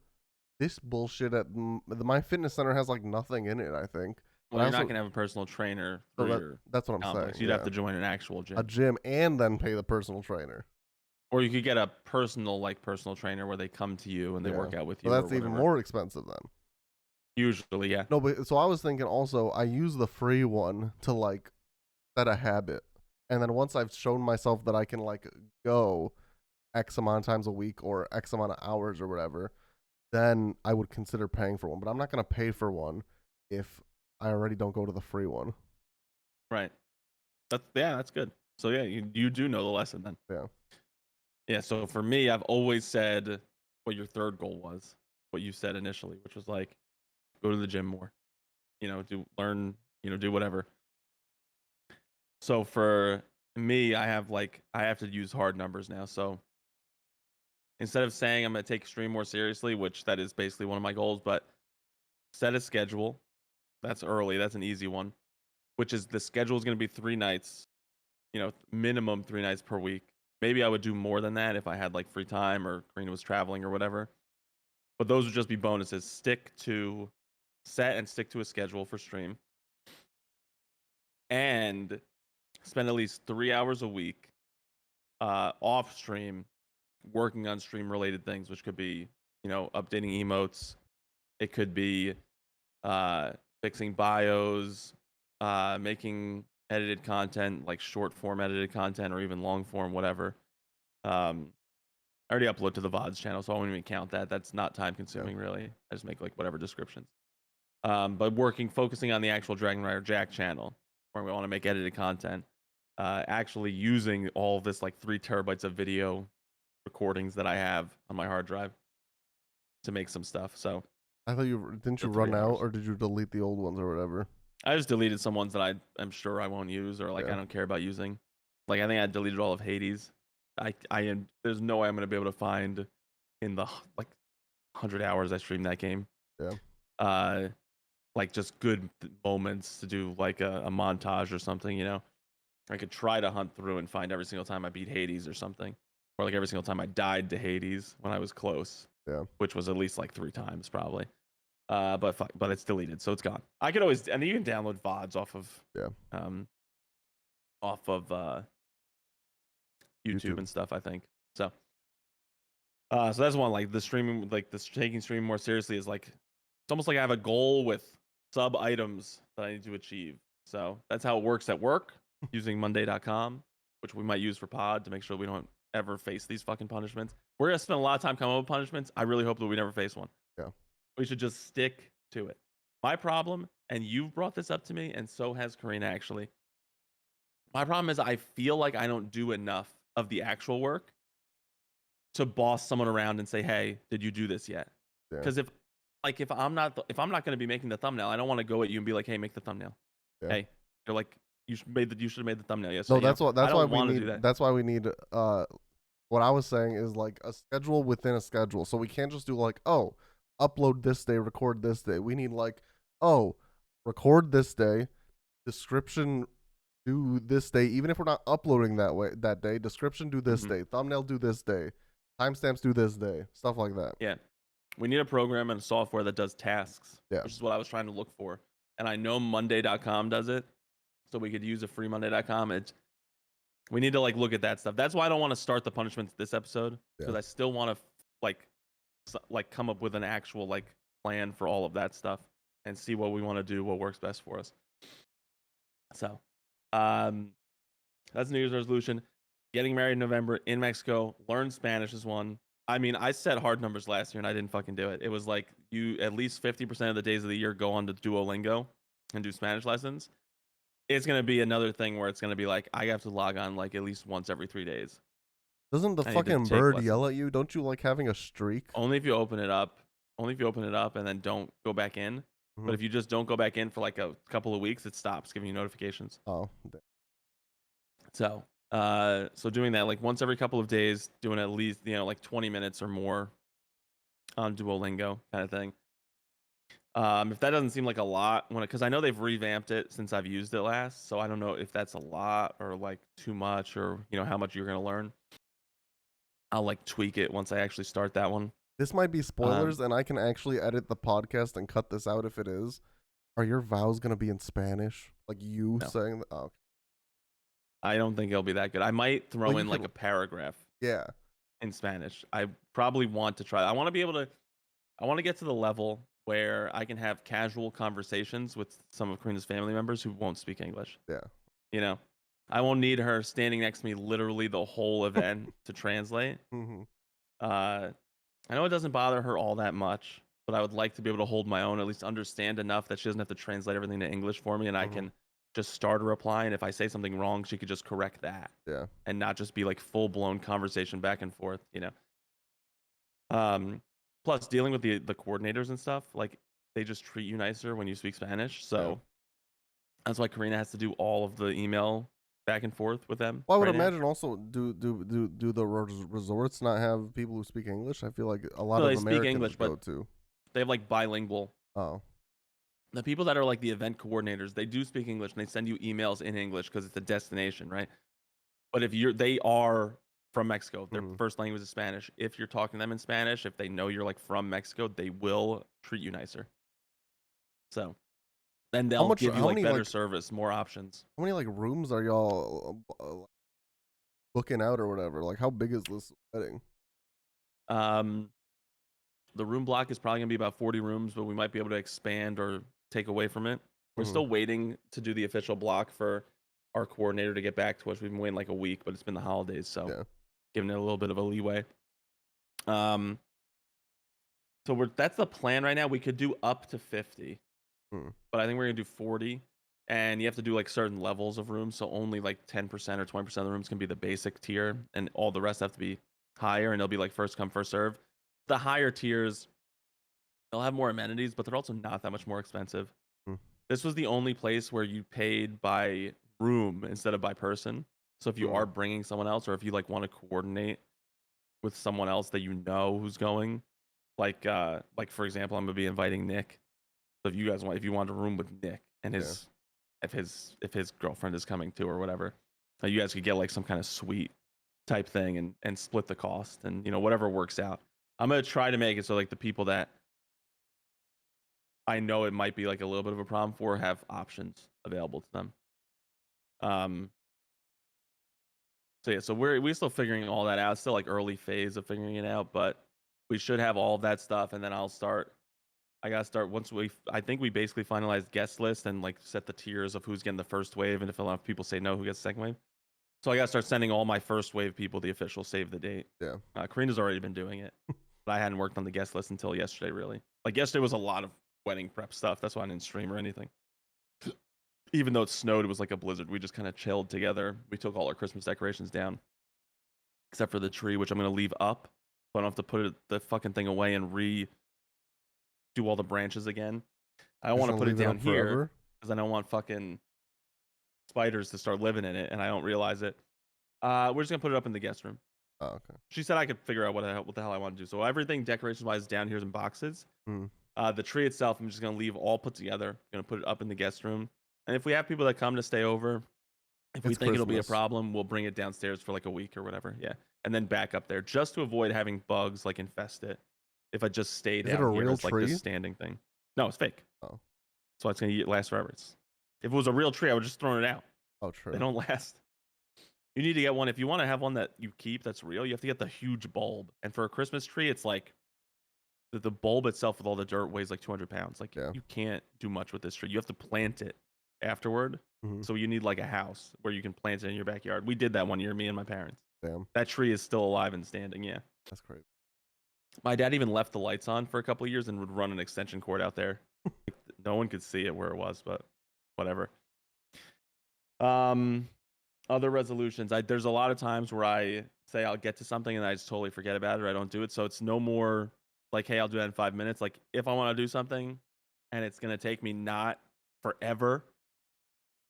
this bullshit at my fitness center has like nothing in it. I think. Well, you're not gonna have a personal trainer for your that's what I'm complex. saying. You'd have to join an actual gym. A gym and then pay the personal trainer. Or you could get a personal trainer where they come to you and they work out with you. Well, that's even more expensive then. Usually, yeah. No, but so I was thinking also, I use the free one to like set a habit. And then once I've shown myself that I can like go X amount of times a week or X amount of hours or whatever, then I would consider paying for one. But I'm not going to pay for one if I already don't go to the free one. Right. That's good. So yeah, you do know the lesson then. Yeah. Yeah, so for me, I've always said what your third goal was, what you said initially, which was like go to the gym more. Do whatever. So for me, I have to use hard numbers now. So instead of saying I'm going to take stream more seriously, which that is basically one of my goals, but set a schedule. That's early. That's an easy one, which is the schedule is going to be 3 nights, minimum 3 nights per week. Maybe I would do more than that if I had like free time or Karina was traveling or whatever. But those would just be bonuses. Stick to a schedule for stream. And spend at least 3 hours a week off stream working on stream related things, which could be, updating emotes. It could be fixing bios, making edited content, like short form edited content or even long form, whatever. I already upload to the VODs channel, so I won't even count that. That's not time consuming, really. I just make like whatever descriptions. But focusing on the actual Dragon Rider Jack channel, where we want to make edited content, actually using all this like 3 terabytes of video recordings that I have on my hard drive to make some stuff. So I thought didn't you for run 3 out, hours. or did you delete the old ones or whatever? I just deleted some ones that I'm sure I won't use, or like I don't care about using. Like I think I deleted all of Hades. There's no way I'm gonna be able to find in the like 100 hours I streamed that game. Yeah. Like just good moments to do like a montage or something, I could try to hunt through and find every single time I beat Hades or something, or like every single time I died to Hades when I was close. Yeah. Which was at least like 3 times probably. But it's deleted, so it's gone. I could always, and you can download VODs off of YouTube and stuff, I think. So that's one, like the streaming, like this taking streaming more seriously is like, it's almost like I have a goal with sub items that I need to achieve. So that's how it works at work using Monday.com, which we might use for pod to make sure we don't ever face these fucking punishments. We're gonna spend a lot of time coming up with punishments. I really hope that we never face one. Yeah. We should just stick to it. My problem, and you've brought this up to me, and so has Karina actually. My problem is I feel like I don't do enough of the actual work to boss someone around and say, "Hey, did you do this yet?" Because if I'm not going to be making the thumbnail, I don't want to go at you and be like, "Hey, make the thumbnail." Yeah. Hey, you're like, you should have made the thumbnail yesterday. No, that's why we need. That's why we need. What I was saying is like a schedule within a schedule, so we can't just do like, oh, upload this day, record this day. We need like, oh, record this day, description do this day, even if we're not uploading that day, description do this day, thumbnail do this day, timestamps do this day, stuff like that. Yeah. We need a program and a software that does tasks, which is what I was trying to look for. And I know Monday.com does it, so we could use a free Monday.com. We need to like look at that stuff. That's why I don't want to start the punishments this episode, because I still want to like come up with an actual like plan for all of that stuff and see what we want to do, what works best for us. So that's New Year's resolution. Getting married in November in Mexico. Learn Spanish is one. I mean, I set hard numbers last year and I didn't fucking do it. It was like you at least 50% of the days of the year go on to Duolingo and do Spanish lessons. It's going to be another thing where it's going to be like I have to log on like at least once every 3 days. Doesn't the fucking bird yell at you? Don't you like having a streak? Only if you open it up. Only if you open it up and then don't go back in. But if you just don't go back in for like a couple of weeks, it stops giving you notifications. Oh. So doing that like once every couple of days, doing at least, like 20 minutes or more on Duolingo kind of thing. If that doesn't seem like a lot, because I know they've revamped it since I've used it last, so I don't know if that's a lot or like too much, or how much you're gonna learn. I'll like tweak it once I actually start that one. This might be spoilers, and I can actually edit the podcast and cut this out if it is. Are your vows gonna be in Spanish? Like you saying that? Oh, okay. I don't think it'll be that good. I might throw in like a paragraph. Yeah. In Spanish. I probably want to try. I want to get to the level where I can have casual conversations with some of Karina's family members who won't speak English. Yeah. I won't need her standing next to me literally the whole event to translate. I know it doesn't bother her all that much, but I would like to be able to hold my own, at least understand enough that she doesn't have to translate everything to English for me, and I can just start a reply, and if I say something wrong, she could just correct that. Yeah. And not just be like full-blown conversation back and forth, Plus, dealing with the coordinators and stuff, like they just treat you nicer when you speak Spanish. So that's why Karina has to do all of the email back and forth with them. Well, I would imagine also do the resorts not have people who speak English? I feel like a lot of Americans speak English, go to. They have like bilingual. Oh. The people that are like the event coordinators, they do speak English and they send you emails in English because it's a destination, right? But if they are from Mexico, their first language is Spanish. If you're talking to them in Spanish, if they know you're like from Mexico, they will treat you nicer. So then they'll give you like better service, more options. How many like rooms are y'all booking out or whatever? Like how big is this wedding? Um, the room block is probably gonna be about 40 rooms, but we might be able to expand or take away from it. We're Mhm. still waiting to do the official block for our coordinator to get back to us. We've been waiting like a week, but it's been the holidays, so Yeah. giving it a little bit of a leeway. Um, so that's the plan right now. We could do up to 50, Mm. but I think we're gonna do 40. And you have to do like certain levels of rooms, so only like 10% or 20% of the rooms can be the basic tier, and all the rest have to be higher, and it'll be like first come first serve. The higher tiers, they'll have more amenities, but they're also not that much more expensive. Mm. This was the only place where you paid by room instead of by person. So if you Mm. are bringing someone else, or if you like want to coordinate with someone else that you know who's going, like for example, I'm gonna be inviting Nick. So if you want a room with Nick and Yeah. if his girlfriend is coming too or whatever, you guys could get like some kind of suite type thing and split the cost, and whatever works out. I'm gonna try to make it so like the people that I know it might be like a little bit of a problem for have options available to them. Um, so yeah, so we're still figuring all that out. It's still like early phase of figuring it out, but we should have all of that stuff, and then I gotta start once I think we basically finalized guest list and like set the tiers of who's getting the first wave, and if enough people say no, who gets the second wave. So I gotta start sending all my first wave people the official save the date. Yeah. Karina's already been doing it, but I hadn't worked on the guest list until yesterday. Really, like yesterday was a lot of wedding prep stuff. That's why I didn't stream or anything. Even though it snowed, it was like a blizzard. We just kind of chilled together. We took all our Christmas decorations down, except for the tree, which I'm gonna leave up. So I don't have to put the fucking thing away and redo all the branches again. I don't You're want just to gonna put it leave it down up here forever? because I don't want fucking spiders to start living in it, and I don't realize it. We're just gonna put it up in the guest room. Oh, okay. She said I could figure out what the hell I want to do. So everything decorations wise down here is in boxes. Mm. The tree itself, I'm just gonna leave all put together. Gonna put it up in the guest room, and if we have people that come to stay over, if we It's think it'll be a Christmas. problem, we'll bring it downstairs for like a week or whatever. Yeah, and then back up there just to avoid having bugs like infest it. If I just stay Is it a down here real as like this tree? standing thing. No, it's fake. Oh. So it's gonna last forever. If it was a real tree, I would just thrown it out. Oh, They true. don't last. You need to get one if you want to have one that you keep that's real. You have to get the huge bulb. And for a Christmas tree, it's like the bulb itself with all the dirt weighs like 200 pounds. Like Yeah. you can't do much with this tree. You have to plant it afterward. Mhm. So you need like a house where you can plant it in your backyard. We did that one year, me and my parents. Damn. That tree is still alive and standing. Yeah. That's crazy. My dad even left the lights on for a couple of years and would run an extension cord out there. Like, no one could see it where it was, but whatever. Other resolutions. There's a lot of times where I say I'll get to something and I just totally forget about it or I don't do it. So it's no more like, hey, I'll do that in 5 minutes. Like if I want to do something and it's gonna take me not forever,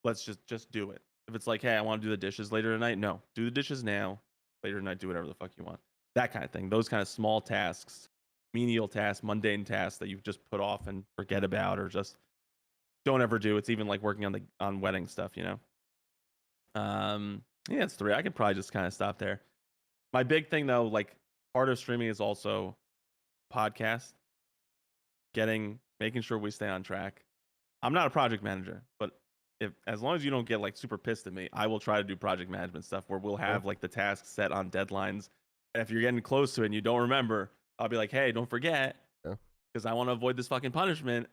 let's just do it. If it's like, hey, I want to do the dishes later tonight, no, do the dishes now. Later tonight, do whatever the fuck you want. That kind of thing. Those kind of small tasks, menial tasks, mundane tasks that you just put off and forget about or just don't ever do. It's even like working on wedding stuff, you know. Yeah, it's 3. I could probably just kind of stop there. My big thing though, like part of streaming is also podcast, making sure we stay on track. I'm not a project manager, but if as long as you don't get like super pissed at me, I will try to do project management stuff where we'll have like the tasks set on deadlines. And if you're getting close to it and you don't remember, I'll be like, hey, don't forget, Yeah. because I want to avoid this fucking punishment.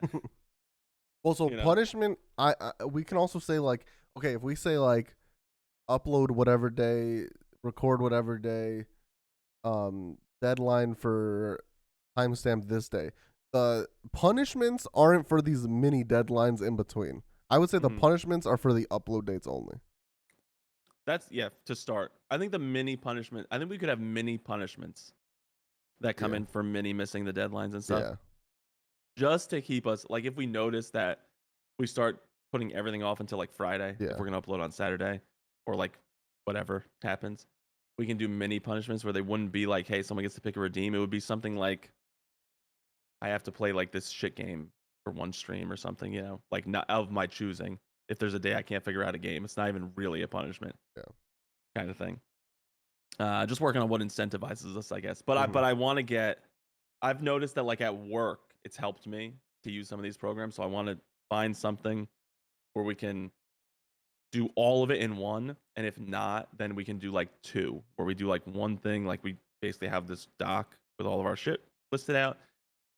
Well, so You know? punishment, I we can also say like, okay, if we say like upload whatever day, record whatever day, deadline for timestamp this day. The punishments aren't for these mini deadlines in between. I would say the Mhm. punishments are for the upload dates only. That's to start. I think I think we could have mini punishments that come Yeah. in for mini missing the deadlines and stuff. Yeah. Just to keep us like if we notice that we start putting everything off until like Friday, Yeah. if we're gonna upload on Saturday, or like whatever happens, we can do mini punishments where they wouldn't be like, hey, someone gets to pick a redeem. It would be something like I have to play like this shit game for one stream or something, you know, like not of my choosing. If there's a day I can't figure out a game, it's not even really a punishment. Yeah. Kind of thing. Just working on what incentivizes us, I guess. But Mhm. I want to get. I've noticed that like at work, it's helped me to use some of these programs. So I want to find something where we can do all of it in one, and if not, then we can do like 2, where we do like one thing, like we basically have this doc with all of our shit listed out.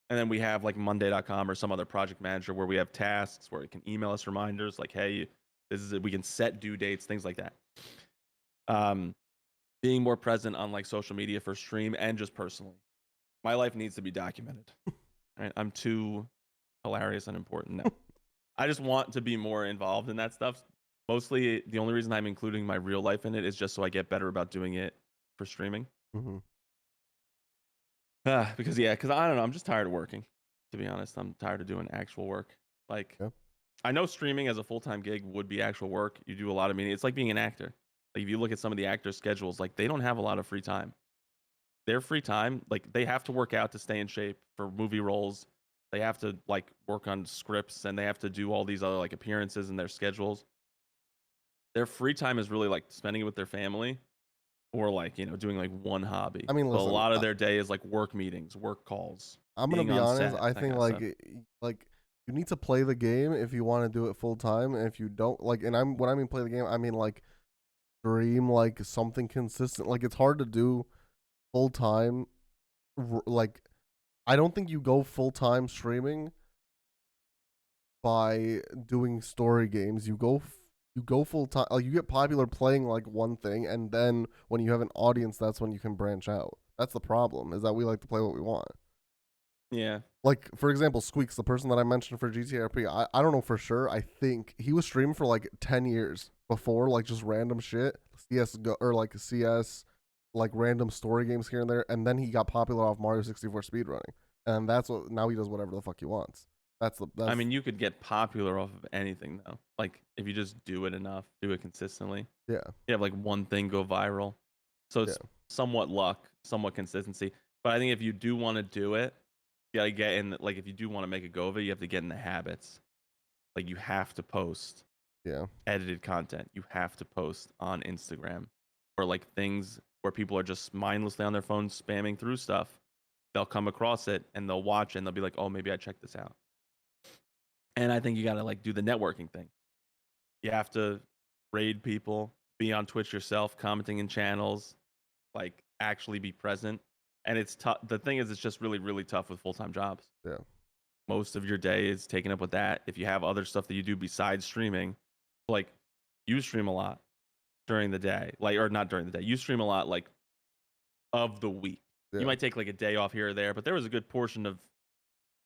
And then we have like Monday.com or some other project manager where we have tasks where it can email us reminders like, hey, this is it. We can set due dates, things like that. Being more present on like social media for stream and just personally. My life needs to be documented. Right? I'm too hilarious and important now. I just want to be more involved in that stuff. Mostly the only reason I'm including my real life in it is just so I get better about doing it for streaming. Mm-hmm. Because I don't know, I'm just tired of working. To be honest, I'm tired of doing actual work. Like, Yeah. I know streaming as a full-time gig would be actual work. You do a lot of meetings. It's like being an actor. Like if you look at some of the actors' schedules, like they don't have a lot of free time. Their free time, like they have to work out to stay in shape for movie roles. They have to like work on scripts and they have to do all these other like appearances in their schedules. Their free time is really like spending it with their family or like, doing like one hobby. I mean, But a listen, lot of their day is like work meetings, work calls, I'm gonna being be on honest. set, I that think kind of stuff. like you need to play the game if you want to do it full time, and if you don't like, and I'm when I mean play the game, I mean like stream like something consistent. Like it's hard to do full time. Like I don't think you go full time streaming by doing story games. You go full time. Like you get popular playing like one thing, and then when you have an audience, that's when you can branch out. That's the problem. Is that we like to play what we want. Yeah. Like for example, Squeaks, the person that I mentioned for GTRP, I don't know for sure. I think he was streaming for like 10 years before, like just random shit, CS or like CS, like random story games here and there, and then he got popular off Mario 64 speedrunning, and that's what now he does whatever the fuck he wants. I mean, you could get popular off of anything though. Like if you just do it enough, do it consistently. yeah, You have like one thing go viral. So it's yeah, somewhat luck, somewhat consistency. But I think if you do want to do it, you gotta get in. Like if you do want to make a go of it, you have to get in the habits. Like you have to post yeah, edited content. You have to post on Instagram or like things where people are just mindlessly on their phones spamming through stuff. They'll come across it and they'll watch it and they'll be like, oh, maybe I check this out. And I think you gotta like do the networking thing. You have to raid people, be on Twitch yourself, commenting in channels, like actually be present. And it's tough. The thing is, it's just really, really tough with full time jobs. yeah, Most of your day is taken up with that. If you have other stuff that you do besides streaming, like you stream a lot during the day, like, or not during the day, you stream a lot, like, of the week. yeah, You might take like a day off here or there, but there was a good portion of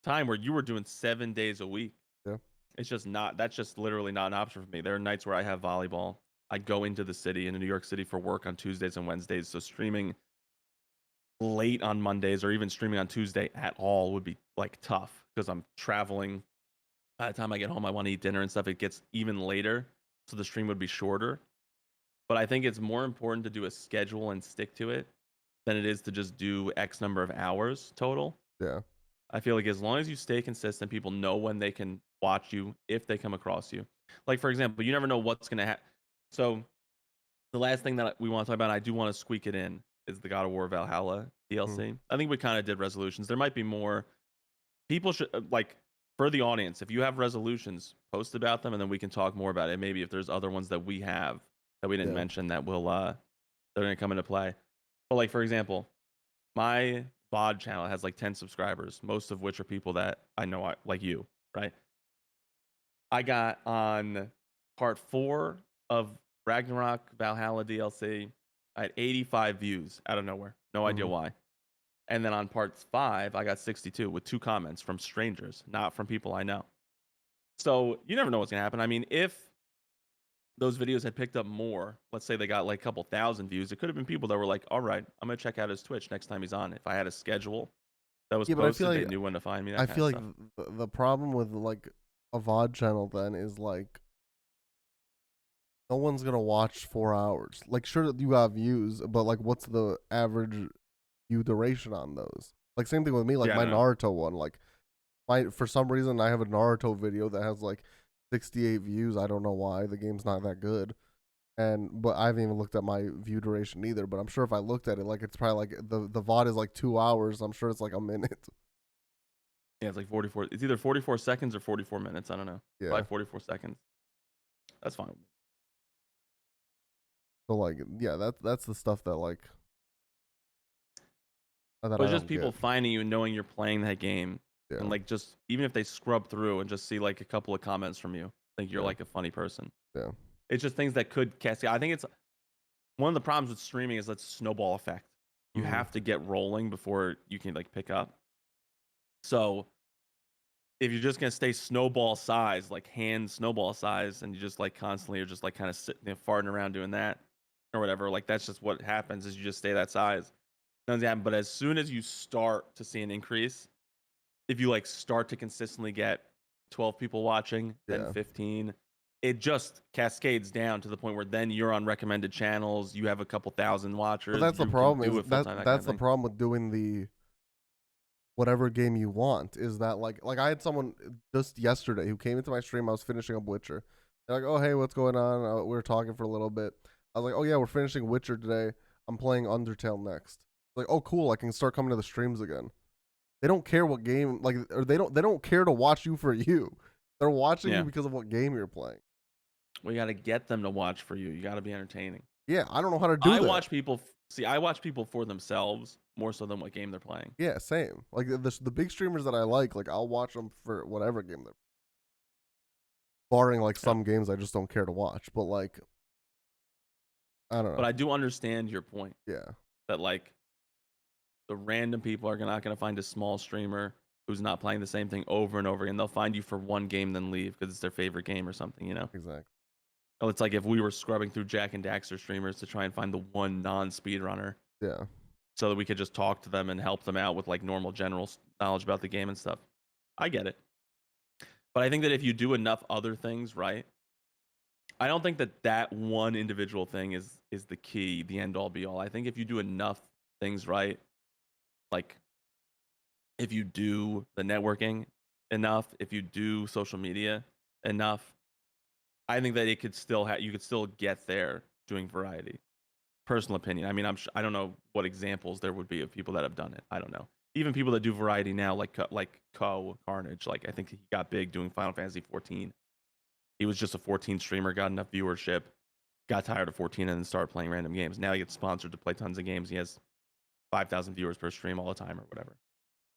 time where you were doing 7 days a week. yeah. It's just not, that's just literally not an option for me. There are nights where I have volleyball. I go into the city, into New York City for work on Tuesdays and Wednesdays. So streaming late on Mondays or even streaming on Tuesday at all would be like tough because I'm traveling. By the time I get home, I want to eat dinner and stuff. It gets even later. So the stream would be shorter. But I think it's more important to do a schedule and stick to it than it is to just do X number of hours total. Yeah. I feel like as long as you stay consistent, people know when they can watch you if they come across you. Like, for example, you never know what's going to happen. So, the last thing that we want to talk about, I do want to squeak it in, is the God of War Valhalla DLC. I think we kind of did resolutions. There might be more. People should, like, for the audience, if you have resolutions, post about them and then we can talk more about it. Maybe if there's other ones that we have that we didn't mention that will, they're going to come into play. But, like, for example, my VOD channel has like 10 subscribers, most of which are people that I know, like you, right? I got on part 4 of Ragnarok Valhalla DLC. I had 85 views out of nowhere. No idea why. And then on part 5, I got 62 with 2 comments from strangers, not from people I know. So you never know what's going to happen. I mean, if those videos had picked up more, let's say they got like a couple thousand views, it could have been people that were like, all right, I'm going to check out his Twitch next time he's on. If I had a schedule that was But I posted, feel they like knew when to find me. That I kind feel of like stuff. the problem with like a VOD channel then is like no one's gonna watch 4 hours. Like sure you got views, but like what's the average view duration on those? Like same thing with me, like Yeah, my no. Naruto one. Like my for some reason I have a Naruto video that has like 68 views. I don't know why. The game's not that good. But I haven't even looked at my view duration either. But I'm sure if I looked at it, like it's probably like the VOD is like 2 hours. I'm sure it's like a minute. Yeah, it's like 44. It's either 44 seconds or 44 minutes. I don't know. Yeah. Probably 44 seconds. That's fine. So like yeah, that's the stuff that like that But I it's just don't people get. finding you and knowing you're playing that game, Yeah, and like just even if they scrub through and just see like a couple of comments from you, think you're yeah, like a funny person. yeah. It's just things that could cascade. I think it's one of the problems with streaming is that snowball effect. You Mm-hmm. have to get rolling before you can like pick up. So if you're just gonna stay snowball size, like hand snowball size, and you just like constantly are just like kind of sitting there farting around doing that or whatever, like that's just what happens is you just stay that size. Nothing's happening. But as soon as you start to see an increase, if you like start to consistently get 12 people watching, then Yeah. 15, it just cascades down to the point where then you're on recommended channels, you have a couple thousand But watchers, that's the you can problem do is it full time, that kind that's of the thing. problem with doing the whatever game you want is that like I had someone just yesterday who came into my stream. I was finishing up Witcher. They're like, "Oh hey, what's going on?" We were talking for a little bit. I was like, "Oh yeah, we're finishing Witcher today. I'm playing Undertale next." Like, "Oh cool, I can start coming to the streams again." They don't care what game like or they don't care to watch you for you. They're watching you Yeah. because of what game you're playing. We got to get them to watch for you. You got to be entertaining. Yeah, I don't know how to do I that. watch people see I watch people for themselves more so than what game they're playing. Yeah, same. Like the big streamers that I like I'll watch them for whatever game they're barring like Yeah. some games I just don't care to watch. But like I don't But know. I do understand your point Yeah. that like the random people are not going to find a small streamer who's not playing the same thing over and over again. They'll find you for one game, then leave because it's their favorite game or something, you know? Exactly. Oh, it's like if we were scrubbing through Jack and Daxter streamers to try and find the one non-speedrunner Yeah. so that we could just talk to them and help them out with like normal general knowledge about the game and stuff. I get it. But I think that if you do enough other things right, I don't think that that one individual thing is the key, the end all be all. I think if you do enough things right, like if you do the networking enough, if you do social media enough, I think that it could still you could still get there doing variety. Personal opinion. I mean, I don't know what examples there would be of people that have done it. I don't know. Even people that do variety now, like Carnage. Like I think he got big doing Final Fantasy 14. He was just a 14 streamer, got enough viewership, got tired of 14, and then started playing random games. Now he gets sponsored to play tons of games. He has 5,000 viewers per stream all the time or whatever.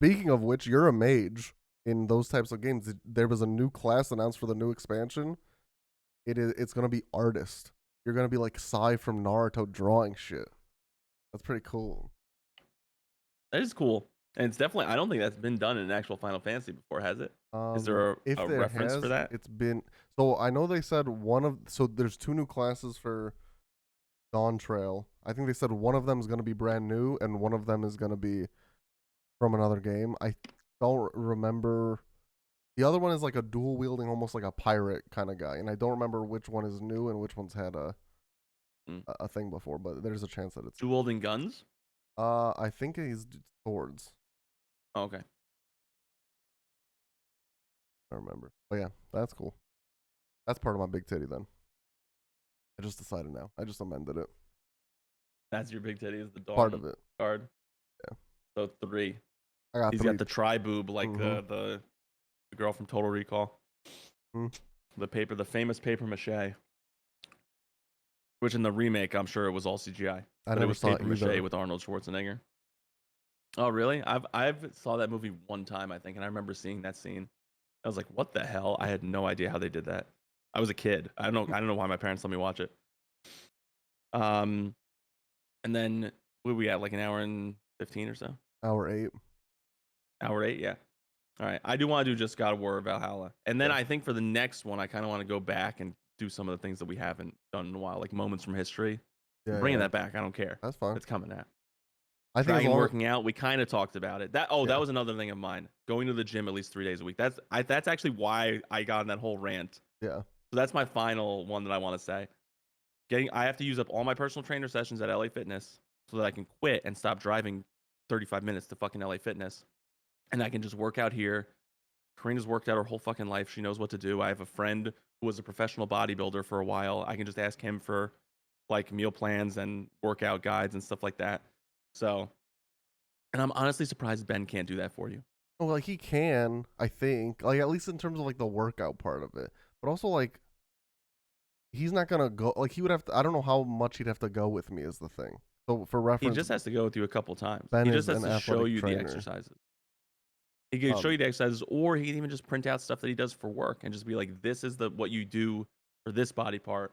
Speaking of which, you're a mage in those types of games. There was a new class announced for the new expansion. It's gonna be artist. You're gonna be like Sai from Naruto drawing shit. That's pretty cool. That is cool. And it's definitely, I don't think that's been done in an actual Final Fantasy before, has it? Is there If a there reference has, for that? it's been so I know they said so there's two new classes for Dawn Trail. I think they said one of them is gonna be brand new and one of them is gonna be from another game. I don't remember. The other one is like a dual wielding, almost like a pirate kind of guy, and I don't remember which one is new and which one's had a thing before. But there's a chance that it's Dueling guns? I think he's swords. Oh, okay. I remember. But yeah, that's cool. That's part of my big titty then. I just decided now. I just amended it. That's your big titty, is the Dawn Part of it. card. Yeah. So 3. I got He's 3. got the tri-boob like the girl from Total Recall. The famous paper mache. Which in the remake, I'm sure it was all CGI. I But it never was saw paper it mache either. with Arnold Schwarzenegger. Oh really? I've saw that movie one time, I think, and I remember seeing that scene. I was like, what the hell? I had no idea how they did that. I was a kid. I don't know why my parents let me watch it. And then what we at, like an hour and 15 or so? Hour 8. Hour 8, yeah. All right. I do want to do just God of War Valhalla. And then Yeah. I think for the next one, I kind of want to go back and do some of the things that we haven't done in a while, like moments from history. Yeah, Bringing yeah. that back. I don't care. That's fine. It's coming out. I think Dragon as long working out. We kind of talked about it. That Yeah. was another thing of mine. Going to the gym at least 3 days a week. That's actually why I got in that whole rant. Yeah. So that's my final one that I want to say. I have to use up all my personal trainer sessions at LA Fitness so that I can quit and stop driving 35 minutes to fucking LA Fitness. And I can just work out here. Karina's worked out her whole fucking life. She knows what to do. I have a friend who was a professional bodybuilder for a while. I can just ask him for like meal plans and workout guides and stuff like that. So, and I'm honestly surprised Ben can't do that for you. Well, like he can, I think, like at least in terms of like the workout part of it, but also like he's not gonna go. Like he would have to. I don't know how much he'd have to go with me is the thing. So for He reference, just has to go with you a couple times. Ben He is just has an to show athletic you the trainer. exercises. He can show you the exercises, or he can even just print out stuff that he does for work and just be like, "This is what you do for this body part.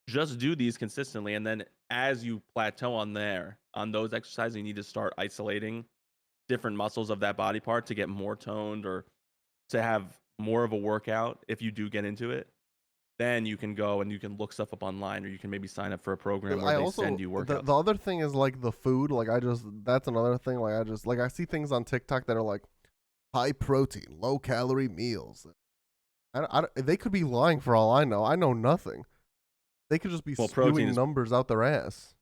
Just do these consistently, and then as you plateau on those exercises, you need to start isolating different muscles of that body part to get more toned or to have more of a workout. If you do get into it, then you can go and you can look stuff up online, or you can maybe sign up for a program where I they also send you workouts. the other thing is like the food. Like that's another thing. Like I see things on TikTok that are like high protein, low calorie meals. They could be lying for all I know. I know nothing. They could just be spewing numbers out their ass.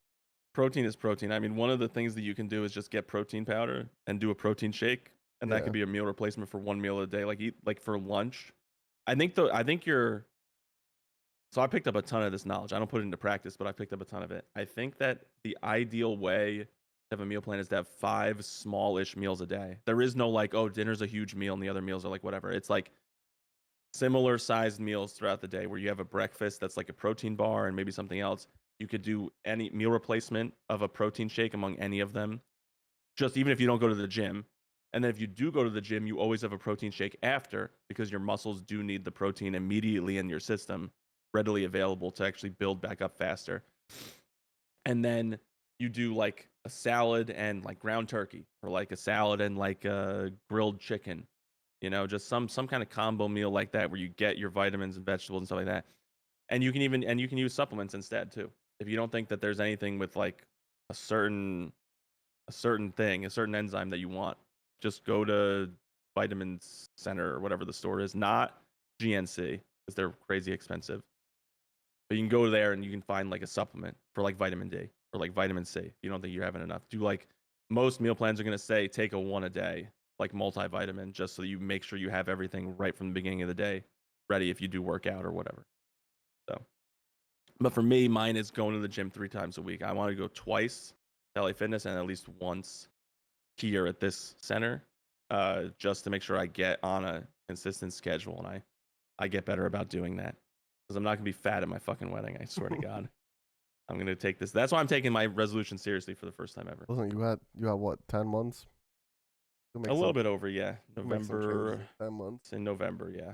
Protein is protein. I mean, one of the things that you can do is just get protein powder and do a protein shake, and that could be a meal replacement for one meal a day. Like eat like for lunch. I think you're. So I picked up a ton of this knowledge. I don't put it into practice, but I picked up a ton of it. I think that the ideal way to have a meal plan is to have 5 smallish meals a day. There is no like, oh, dinner's a huge meal and the other meals are like whatever. It's like similar sized meals throughout the day where you have a breakfast that's like a protein bar and maybe something else. You could do any meal replacement of a protein shake among any of them, just even if you don't go to the gym. And then if you do go to the gym, you always have a protein shake after because your muscles do need the protein immediately in your system, readily available to actually build back up faster. And then you do like a salad and like ground turkey, or like a salad and like grilled chicken, just some kind of combo meal like that where you get your vitamins and vegetables and stuff like that. And you can use supplements instead too. If you don't think that there's anything with like a certain thing, a certain enzyme that you want, just go to Vitamins Center or whatever the store is, not GNC because they're crazy expensive. But you can go there and you can find like a supplement for like vitamin D or like vitamin C. If you don't think you're having enough, do like most meal plans are going to say take a one a day, like multivitamin, just so you make sure you have everything right from the beginning of the day ready if you do work out or whatever. So, but for me, mine is going to the gym 3 times a week. I want to go twice to LA Fitness and at least once here at this center, just to make sure I get on a consistent schedule and I get better about doing that. Because I'm not gonna be fat at my fucking wedding. I swear to God, I'm gonna take this. That's why I'm taking my resolution seriously for the first time ever. Listen, you had what 10 months? A little bit over, yeah. November, 10 months. in November, yeah.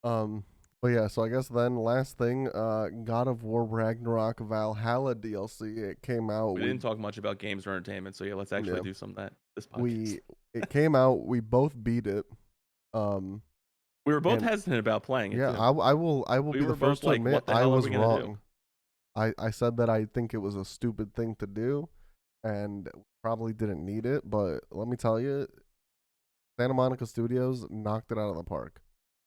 But yeah, so I guess then last thing, God of War Ragnarok Valhalla DLC. It came out. We didn't talk much about games or entertainment, so yeah, let's actually do some of that. This podcast. It came out. We both beat it. We were both hesitant about playing it. Yeah, too. I will be the first to admit I was wrong. I said that I think it was a stupid thing to do, and probably didn't need it. But let me tell you, Santa Monica Studios knocked it out of the park.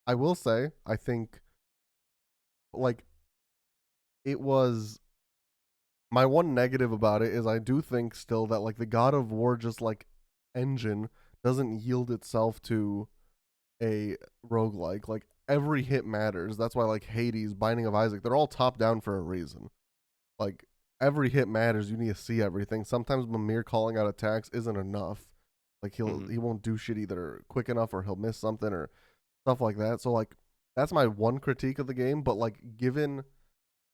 I will say, I think, like, it was. My one negative about it is I do think still that like the God of War just like engine doesn't yield itself to a roguelike. Like every hit matters. That's why like Hades, Binding of Isaac, they're all top down for a reason. Like every hit matters. You need to see everything. Sometimes Mimir calling out attacks isn't enough. Like he won't do shit either quick enough, or he'll miss something or stuff like that. So like that's my one critique of the game. But like given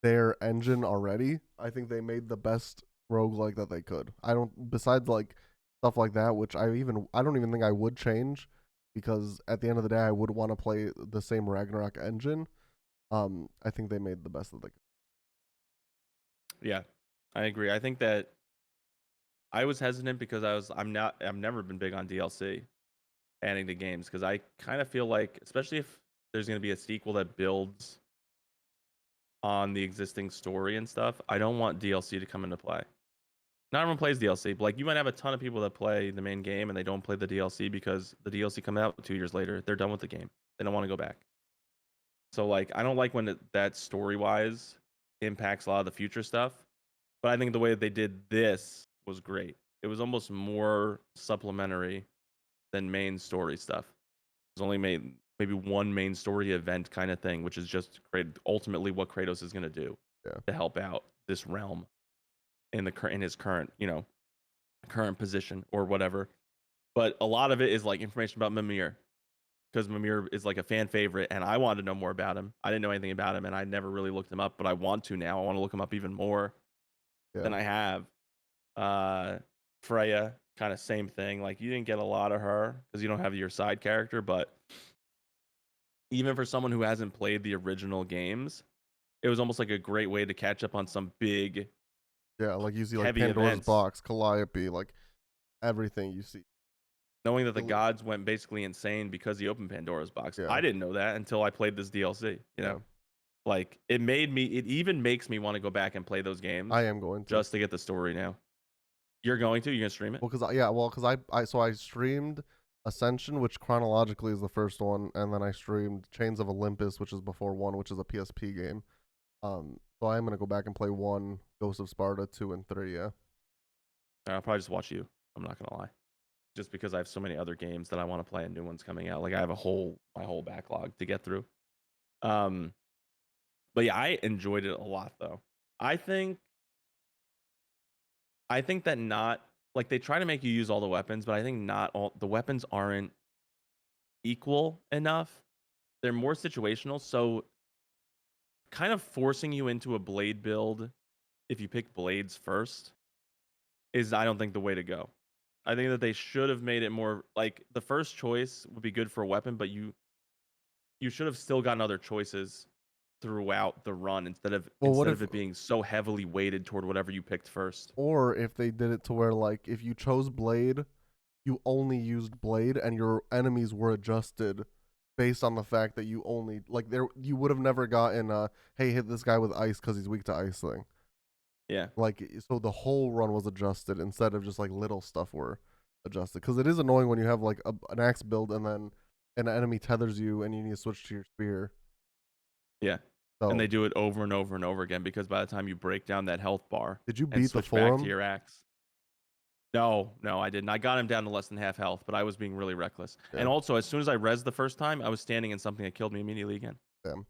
their engine already, I think they made the best roguelike that they could. I don't, besides like stuff like that, which I don't even think I would change, because at the end of the day I would want to play the same Ragnarok engine. I think they made the best that they could. Yeah, I agree. I think that I was hesitant because I've never been big on DLC adding to games, because I kind of feel like, especially if there's going to be a sequel that builds on the existing story and stuff, I don't want DLC to come into play. Not everyone plays DLC, but like you might have a ton of people that play the main game and they don't play the DLC because the DLC comes out 2 years later. They're done with the game. They don't want to go back. So like I don't like when that story-wise impacts a lot of the future stuff. But I think the way that they did this was great. It was almost more supplementary than main story stuff. It was only maybe one main story event kind of thing, which is just ultimately what Kratos is going to do to help out this realm in his current current position or whatever. But a lot of it is like information about Mimir, because Mimir is like a fan favorite, and I wanted to know more about him. I didn't know anything about him, and I never really looked him up, but I want to now. I want to look him up even more than Yeah. I have. Freya, kind of same thing. Like you didn't get a lot of her because you don't have your side character, but even for someone who hasn't played the original games, it was almost like a great way to catch up on some big, Yeah, like you see like heavy Pandora's events. box, Calliope, like everything you see. Knowing that the Really- gods went basically insane because he opened Pandora's box. Yeah. I didn't know that until I played this DLC, you know? Yeah. Like it even makes me want to go back and play those games I am going to. just to get the story now. You're going to? You're gonna stream it? Well, because I streamed Ascension, which chronologically is the first one, and then I streamed Chains of Olympus, which is before 1, which is a PSP game. So I am gonna go back and play 1, Ghost of Sparta, 2, and 3. Yeah. I'll probably just watch you. I'm not gonna lie. Just because I have so many other games that I want to play and new ones coming out. Like I have my whole backlog to get through. But yeah, I enjoyed it a lot though. I think that not like they try to make you use all the weapons, but I think not all the weapons aren't equal enough. They're more situational, so kind of forcing you into a blade build if you pick blades first is I don't think the way to go. I think that they should have made it more like the first choice would be good for a weapon, but you should have still gotten other choices throughout the run Well, what instead if, of it being so heavily weighted toward whatever you picked first. or if they did it to where like if you chose Blade, you only used Blade, and your enemies were adjusted based on the fact that you only like there you would have never gotten hey, hit this guy with ice because he's weak to ice thing. Yeah. Like so the whole run was adjusted instead of just like little stuff were adjusted, because it is annoying when you have like an axe build and then an enemy tethers you and you need to switch to your spear. Yeah. So And they do it over and over and over again because by the time you break down that health bar did you and beat the switch back to forum? your axe. No, I didn't. I got him down to less than half health, but I was being really reckless. Yeah. And also, as soon as I rezzed the first time, I was standing in something that killed me immediately again. Damn.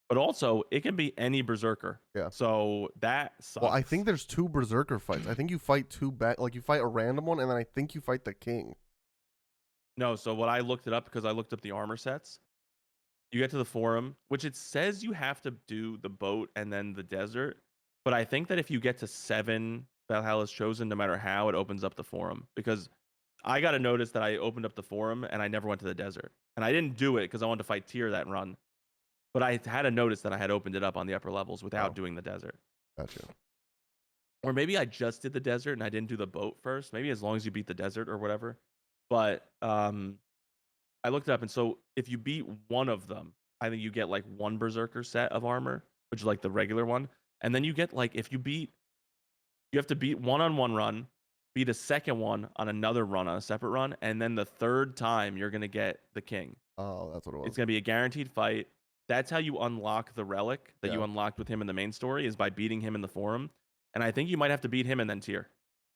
But also, it can be any berserker. Yeah. So that sucks. Well, I think there's 2 berserker fights. I think you fight 2 back, like you fight a random one, and then I think you fight the king. No, so what I looked it up because I looked up the armor sets. You get to the forum, which it says you have to do the boat and then the desert. But I think that if you get to 7 Valhalla's Chosen, no matter how, it opens up the forum. Because I got a notice that I opened up the forum and I never went to the desert. And I didn't do it because I wanted to fight Tyr that run. But I had a notice that I had opened it up on the upper levels without doing the desert. Gotcha. Or maybe I just did the desert and I didn't do the boat first. Maybe as long as you beat the desert or whatever. But I looked it up, and so if you beat one of them, I think you get like 1 berserker set of armor, which is like the regular one. And then you get like you have to beat one on one run, beat a second one on another run on a separate run, and then the third time you're gonna get the king. Oh, that's what it was. It's gonna be a guaranteed fight. That's how you unlock the relic that you unlocked with him in the main story, is by beating him in the forum. And I think you might have to beat him and then Tyr.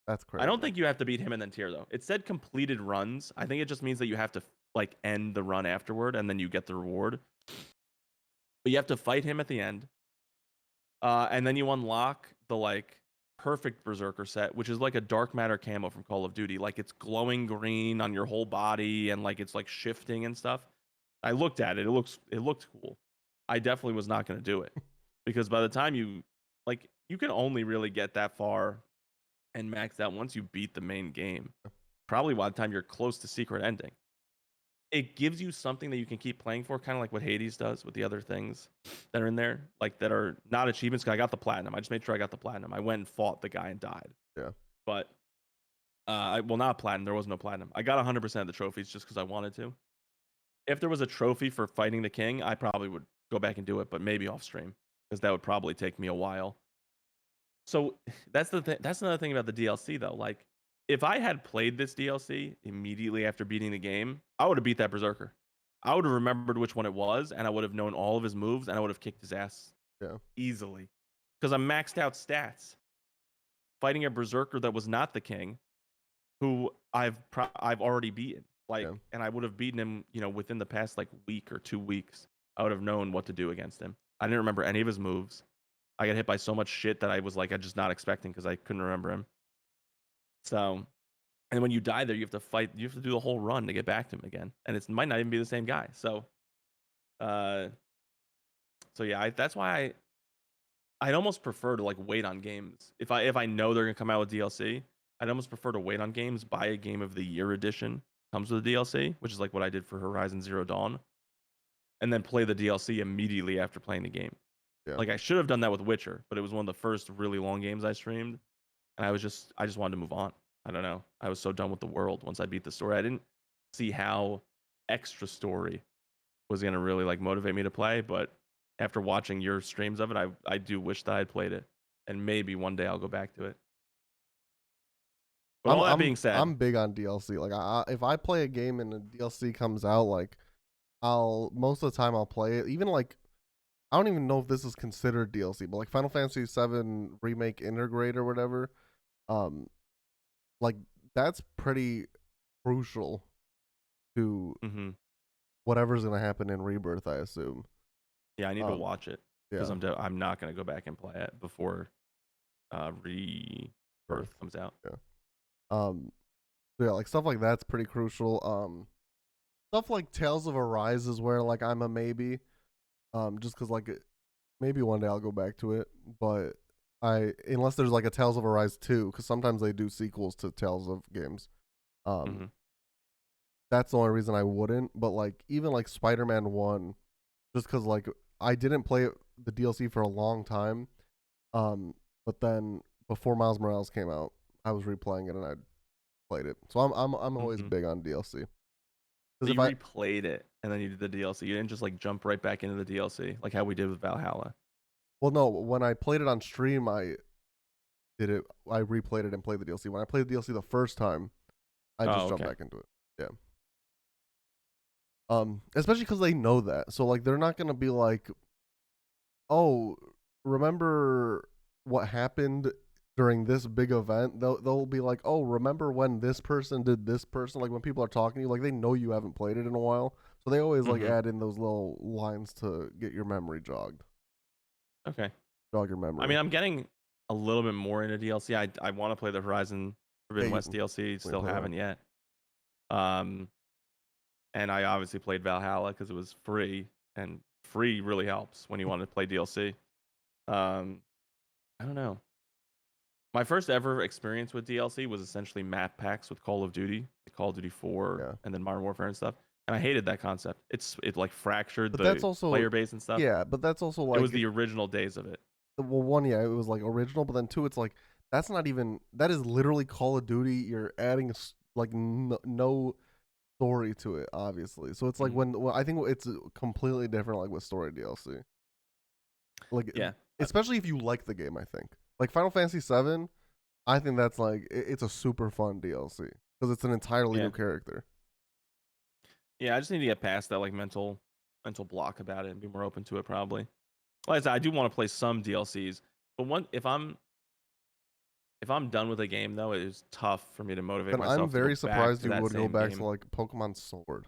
That's crazy. I don't think you have to beat him and then Tyr though. It said completed runs. I think it just means that you have to like end the run afterward and then you get the reward. But you have to fight him at the end. And then you unlock the like perfect berserker set, which is like a dark matter camo from Call of Duty. Like it's glowing green on your whole body and like it's like shifting and stuff. I looked at it. It looked cool. I definitely was not going to do it because by the time you can only really get that far and max out once you beat the main game. Probably by the time you're close to secret ending. It gives you something that you can keep playing for, kind of like what Hades does with the other things that are in there, like that are not achievements. 'Cause I got the platinum. I just made sure I got the platinum. I went and fought the guy and died. Yeah. But not platinum. There was no platinum. I got 100% of the trophies just because I wanted to. If there was a trophy for fighting the king, I probably would go back and do it, but maybe off stream because that would probably take me a while. So that's the thing. That's another thing about the DLC though. Like, if I had played this DLC immediately after beating the game, I would have beat that berserker. I would have remembered which one it was, and I would have known all of his moves, and I would have kicked his ass easily because I'm maxed out stats. Fighting a berserker that was not the king, who I've already beaten, and I would have beaten him, within the past like week or 2 weeks. I would have known what to do against him. I didn't remember any of his moves. I got hit by so much shit that I was like, I'm just not expecting because I couldn't remember him. So And when you die there, you have to fight. You have to do the whole run to get back to him again, and it might not even be the same guy. So, uh, so yeah, that's why I'd almost prefer to like wait on games. If I know they're gonna come out with DLC, I'd almost prefer to wait on games, buy a Game of the Year edition, comes with a DLC, which is like what I did for Horizon Zero Dawn, and then play the DLC immediately after playing the game. Yeah. Like I should have done that with Witcher, but it was one of the first really long games I streamed, and I just wanted to move on. I don't know. I was so done with the world once I beat the story. I didn't see how extra story was gonna really like motivate me to play, but after watching your streams of it, I do wish that I had played it, and maybe one day I'll go back to it. But I'm all that I'm being said, I'm big on DLC. Like if I play a game and a DLC comes out, like I'll most of the time I'll play it. Even like I don't even know if this is considered DLC, but like Final Fantasy VII Remake Integrate or whatever, um, like that's pretty crucial to hmm whatever's gonna happen in Rebirth, I assume. yeah, I need to Um, watch it because yeah, I'm not gonna go back and play it before Earth, Rebirth comes out. yeah. So yeah, like stuff like that's pretty crucial. Stuff like Tales of Arise is where like I'm a maybe. Just because like maybe one day I'll go back to it, but I unless there's like a Tales of Arise 2, because sometimes they do sequels to Tales of games. Um, hmm that's the only reason I wouldn't. But like even like Spider-Man 1, just because like I didn't play the DLC for a long time. But then before Miles Morales came out, I was replaying it and I played it. So I'm always hmm big on DLC. So Because if you I replayed it and then you did the DLC. You didn't just like jump right back into the DLC like how we did with Valhalla. well no when I played it on stream I replayed it and played the DLC. When I played the DLC the first time, I just Oh, jumped okay. back into it. Yeah. Especially because they know that, so like they're not gonna be like, "Oh, remember what happened during this big event?" They'll be like, "Oh, remember when this person did this person?" Like when people are talking to you, like they know you haven't played it in a while, so they always like hmm add in those little lines to get your memory jogged, Okay. jog your I memory. mean, I'm getting a little bit more into DLC. I want to play the Horizon Yeah, Forbidden West DLC. let me Still play that. haven't yet. Um, and I obviously played Valhalla because it was free, and free really helps when you want to play DLC. Um, I don't know. My first ever experience with DLC was essentially map packs with Call of Duty, like Call of Duty 4, Yeah, and then Modern Warfare and stuff. And I hated that concept. It like fractured but that's the also player base and stuff. yeah, but that's also It was like the original days of it. well, one, yeah, it was like original, but then two, it's like that's not even that is literally Call of Duty. You're adding like no story to it, obviously. So it's like Mhm. when I think it's completely different, like with story DLC. Like Yeah. especially if you like the game, I think like Final Fantasy VII. I think that's like it's a super fun DLC because it's an entirely Yeah. new character. Yeah, I just need to get past that like mental block about it and be more open to it probably. Like I said, I do want to play some DLCs, but one if I'm done with a game though, it is tough for me to motivate Then I'm myself to go very back surprised to you that would go same back to game. like Pokemon Sword.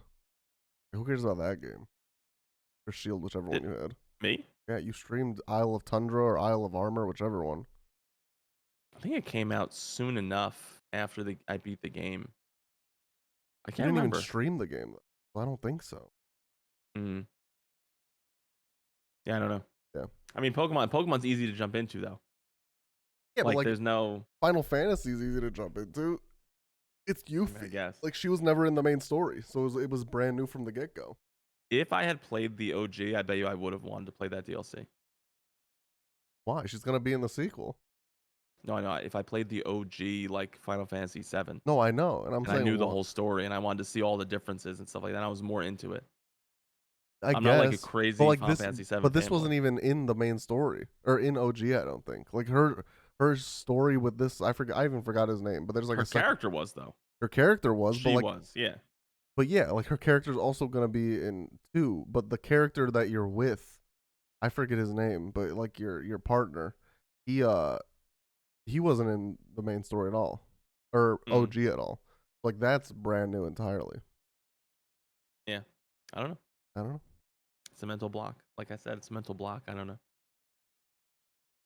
Who cares about that game or Shield, whichever one Did you had? me? Yeah, you streamed Isle of Tundra or Isle of Armor, whichever one. I think it came out soon enough after I beat the game. I You can't didn't even remember. stream the game. Well, I don't think so. Mm, yeah, I don't know. Yeah. I mean, Pokemon's easy to jump into though. Yeah, but Like, like there's no. Final Fantasy is easy to jump into. It's I mean, I Yuffie. guess Like she was never in the main story, so it was brand new from the get go. if I had played the OG, I bet you I would have wanted to play that DLC. Why? She's gonna be in the sequel. No, I know. If I played the OG like Final Fantasy VII, No, I know, and I'm and I saying knew the what? whole story, and I wanted to see all the differences and stuff like that, I was more into it. I I'm not like a guess, but crazy like Final this, Fantasy VII but this fanboy. wasn't even in the main story or in OG. I don't think. Like her story with this, I forgot. I even forgot his name. But there's like Her a second. character was though. Her character was, but She like was, yeah. but yeah, like her character's also gonna be in two. But the character that you're with, I forget his name, but like your partner, he he wasn't in the main story at all, or Mm, OG at all. Like that's brand new entirely. yeah. I don't know. I don't know. It's a mental block. Like I said, it's a mental block. I don't know.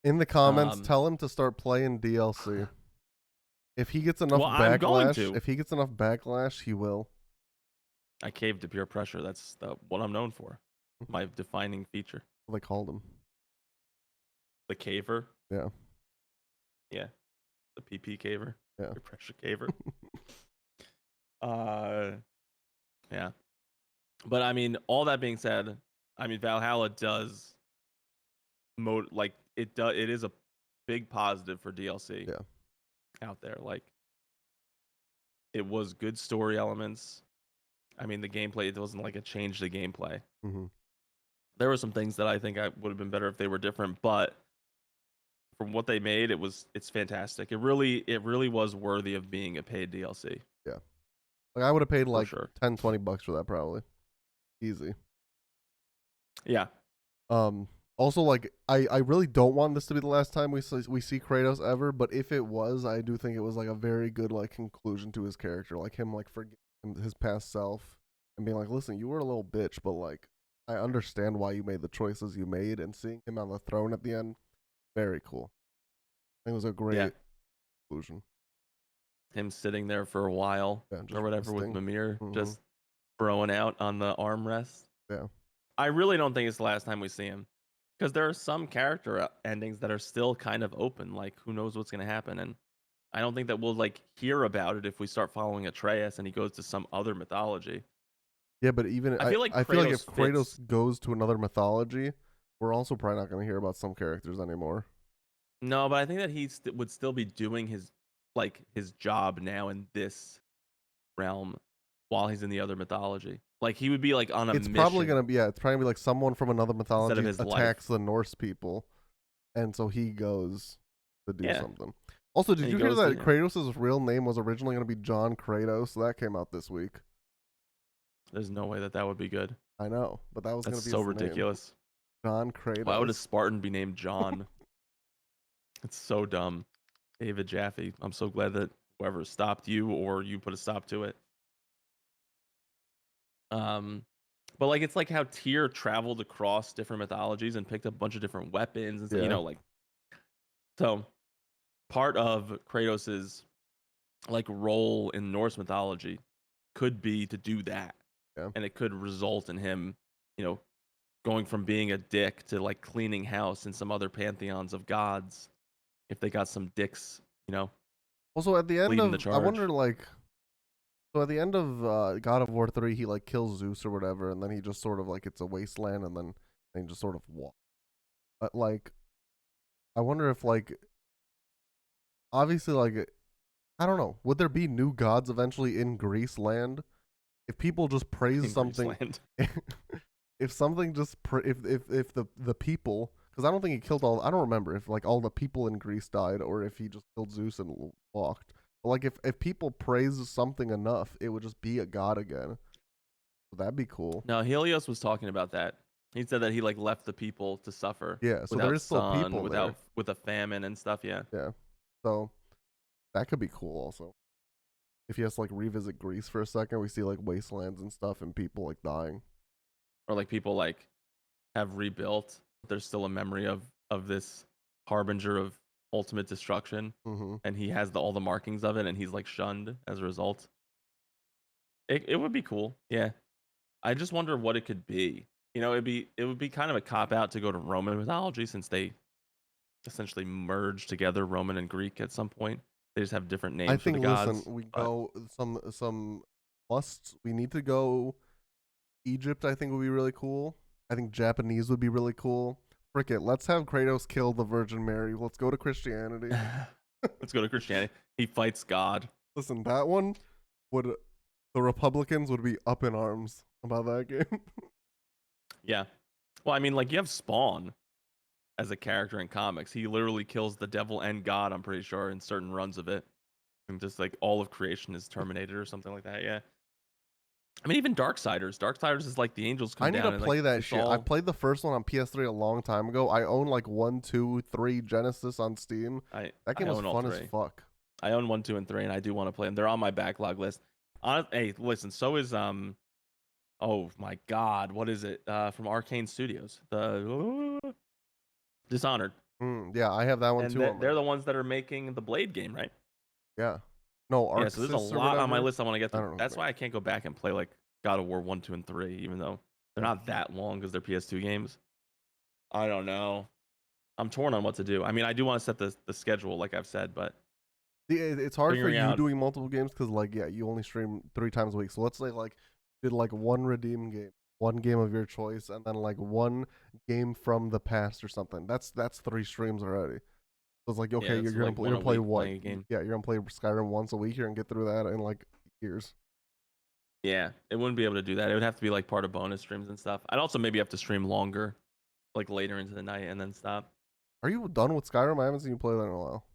In the comments, Um, tell him to start playing DLC. If he gets enough Well, I'm going backlash, he will. I caved to peer pressure. That's what I'm known for. My defining feature. What they called him. The caver. Yeah. Yeah. The PP caver. Yeah. Peer pressure caver. Yeah. But I mean, all that being said, I mean Valhalla does it is a big positive for DLC. Yeah. Out there. Like it was good story elements. I mean, the gameplay, it wasn't like a change to gameplay. Mm-hmm. There were some things that I think I would have been better if they were different, but from what they made, it's fantastic. It really was worthy of being a paid DLC. Yeah. Like I would have paid like sure. $10-$20 for that probably. Easy. Yeah. Also, like I really don't want this to be the last time we see Kratos ever, but if it was, I do think it was like a very good like conclusion to his character, like him like forgetting his past self and being like, listen, you were a little bitch, but like I understand why you made the choices you made, and seeing him on the throne at the end, very cool. I think it was a great conclusion. Him sitting there for a while or whatever resting. with Mimir, just throwing out on the armrest. Yeah. I really don't think it's the last time we see him. Because there are some character endings that are still kind of open, like who knows what's going to happen, and I don't think that we'll like hear about it if we start following Atreus and he goes to some other mythology. Yeah, but even I feel like if Kratos goes to another mythology, we're also probably not going to hear about some characters anymore. No, but I think that he would still be doing his job now in this realm while he's in the other mythology. Like he would be like on a mission. It's probably gonna be it's probably like someone from another mythology attacks life. the Norse people, and so he goes to do something. Also, did you hear that Kratos' real name was originally gonna be John Kratos? So that came out this week. There's no way that would be good. I know, but that was gonna be so ridiculous. Name. John Kratos. Why would a Spartan be named John? It's so dumb. David Jaffe. I'm so glad that whoever stopped you or you put a stop to it. But like it's like how Tyr traveled across different mythologies and picked up a bunch of different weapons and you know, like so part of Kratos's like role in Norse mythology could be to do that. Yeah. And it could result in him, you know, going from being a dick to like cleaning house in some other pantheons of gods if they got some dicks, you know. Also at the end of I wonder like so at the end of God of War 3, he like kills Zeus or whatever, and then he just sort of like it's a wasteland, and then they just sort of walk. But like, I wonder if like, obviously like, I don't know, would there be new gods eventually in Greece land? If people just praise something, if something just if the people, because I don't think he killed all. I don't remember if like all the people in Greece died or if he just killed Zeus and walked. Like if people praise something enough, it would just be a god again. That'd be cool. No, Helios was talking about that. He said that he like left the people to suffer. Yeah, so there is still people with a famine and stuff. Yeah. Yeah. So that could be cool also. If he has to like revisit Greece for a second, we see like wastelands and stuff and people like dying. Or like people like have rebuilt. There's still a memory of this harbinger of ultimate destruction, and he has all the markings of it, and he's like shunned as a result. It would be cool, yeah. I just wonder what it could be. You know, it would be kind of a cop out to go to Roman mythology since they essentially merged together Roman and Greek at some point. They just have different names for the gods. Listen, we go some musts. We need to go. Egypt, I think, would be really cool. I think Japanese would be really cool. Frick it, let's have Kratos kill the Virgin Mary. Let's go to Christianity. Let's go to Christianity. He fights God. Listen, that one the Republicans would be up in arms about that game. Yeah. Well, I mean, like you have Spawn as a character in comics. He literally kills the devil and God, I'm pretty sure, in certain runs of it. And just like all of creation is terminated or something like that, yeah. I mean, even Darksiders. Darksiders is like the angels come down. I need to play that shit. I played the first one on PS3 a long time ago. I own like 1, 2, 3 Genesis on Steam. That game was fun as fuck. I own 1, 2, and 3, and I do want to play them. They're on my backlog list. Hey, listen. So is oh my God, what is it? From Arcane Studios, the Dishonored. Yeah, I have that one too. They're the ones that are making the Blade game, right? Yeah. No, Yeah, Arc so there's a Sys or lot on my whatever. list I want to get I through. don't know. That's why I can't go back and play like God of War 1, 2, and 3, even though they're Yeah. not that long because they're PS2 games. I don't know. I'm torn on what to do. I mean, I do want to set the schedule, like I've said, but It's hard for figuring you out. doing multiple games because, like, yeah, you only stream 3 times a week. So let's say, like, you did like one redeem game, one game of your choice, and then like one game from the past or something. That's 3 streams already. So it's like, Yeah, okay, it's you're like gonna one a play week what? playing a game. Yeah, you're gonna play Skyrim once a week. You're gonna get through that in like years. Yeah, it wouldn't be able to do that. It would have to be like part of bonus streams and stuff. I'd also maybe have to stream longer, like later into the night and then stop. Are you done with Skyrim? I haven't seen you play that in a while.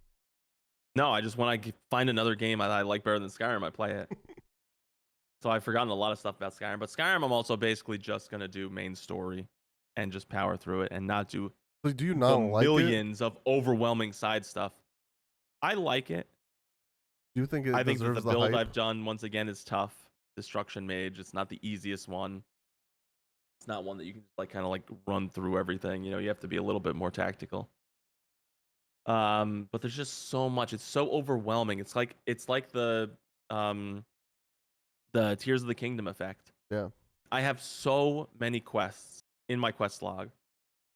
No, I just when find another game I like better than Skyrim, I play it. So I've forgotten a lot of stuff about Skyrim. But Skyrim, I'm also basically just gonna do main story and just power through it and not do So do you the not like it? millions of overwhelming side stuff. I like it. Do you think it I think that the deserves the build hype? I've done once again is tough. Destruction Mage. It's not the easiest one. It's not one that you can just like kind of like run through everything. You know, you have to be a little bit more tactical. But there's just so much. It's so overwhelming. It's like the Tears of the Kingdom effect. Yeah. I have so many quests in my quest log.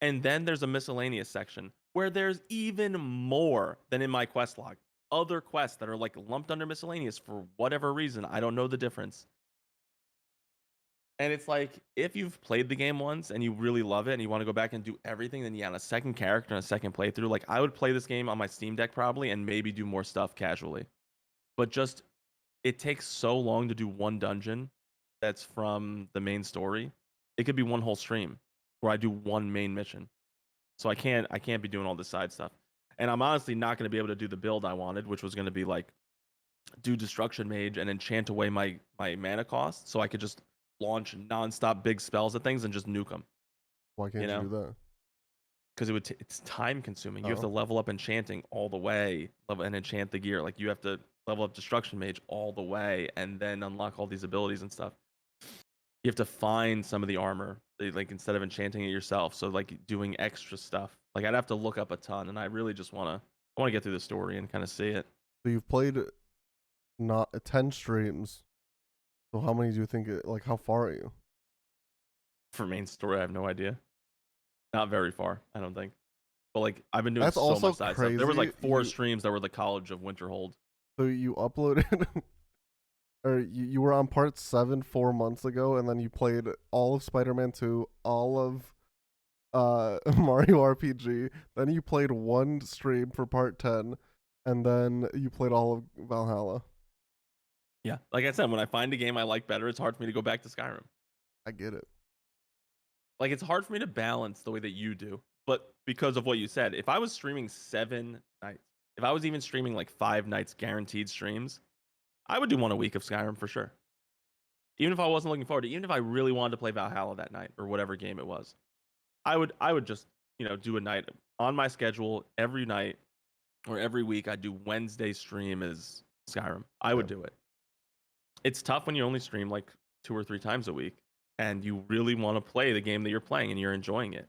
And then there's a miscellaneous section where there's even more than in my quest log. Other quests that are like lumped under miscellaneous for whatever reason. I don't know the difference. And it's like, if you've played the game once and you really love it and you want to go back and do everything, then yeah, on a second character and a second playthrough, like I would play this game on my Steam Deck probably and maybe do more stuff casually. But just, it takes so long to do one dungeon that's from the main story. It could be one whole stream where I do one main mission. So I can't be doing all this side stuff. And I'm honestly not going to be able to do the build I wanted, which was going to be like do Destruction Mage and enchant away my mana cost so I could just launch nonstop big spells at things and just nuke them. Why can't you do that? Because it's time consuming. You have to Oh. level up enchanting all the way, level and enchant the gear. Like you have to level up Destruction Mage all the way, and then unlock all these abilities and stuff. You have to find some of the armor, like instead of enchanting it yourself. So like doing extra stuff. Like I'd have to look up a ton, and I really just I want to get through the story and kind of see it. So you've played not 10 streams. So how many do you think? Like, how far are you? For main story, I have no idea. Not very far, I don't think. But like I've been doing That's so also much side stuff. There was crazy. like 4 streams that were the College of Winterhold. So you uploaded, or you were on part 7 4 months ago, and then you played all of Spider-Man 2, all of Mario RPG. Then you played one stream for part 10, and then you played all of Valhalla. Yeah, like I said, when I find a game I like better, it's hard for me to go back to Skyrim. I get it. Like it's hard for me to balance the way that you do, but because of what you said, if I was streaming 7 nights, if I was even streaming like 5 nights guaranteed streams, I would do one a week of Skyrim for sure. Even if I wasn't looking forward to it, even if I really wanted to play Valhalla that night or whatever game it was, I would just, do a night on my schedule every night or every week. I'd do Wednesday stream as Skyrim. I would do it. It's tough when you only stream like 2 or 3 times a week and you really want to play the game that you're playing and you're enjoying it.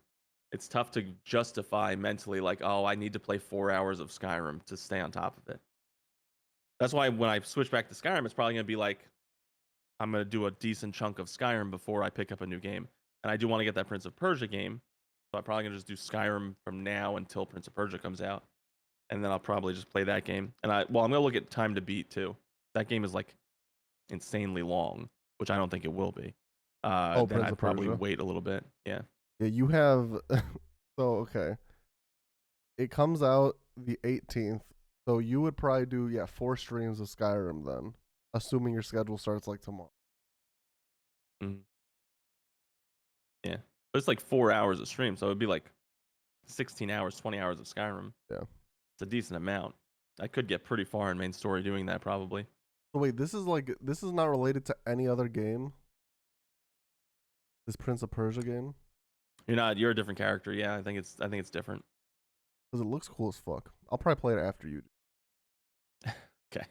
It's tough to justify mentally like, oh, I need to play 4 hours of Skyrim to stay on top of it. That's why when I switch back to Skyrim, it's probably going to be like, I'm going to do a decent chunk of Skyrim before I pick up a new game. And I do want to get that Prince of Persia game. So I'm probably going to just do Skyrim from now until Prince of Persia comes out. And then I'll probably just play that game. And I'm going to look at time to beat too. That game is like insanely long, which I don't think it will be. Then Prince I'd of probably Persia. wait a little bit. Yeah. Yeah, you have. So okay, it comes out the 18th. So you would probably do 4 streams of Skyrim then, assuming your schedule starts like tomorrow. Mm-hmm. Yeah, but it's like 4 hours of stream, so it'd be like 16 hours, 20 hours of Skyrim. Yeah, it's a decent amount. I could get pretty far in main story doing that probably. So wait, this is not related to any other game. This Prince of Persia game. You're a different character. Yeah, I think it's different. Because it looks cool as fuck. I'll probably play it after you do. Okay.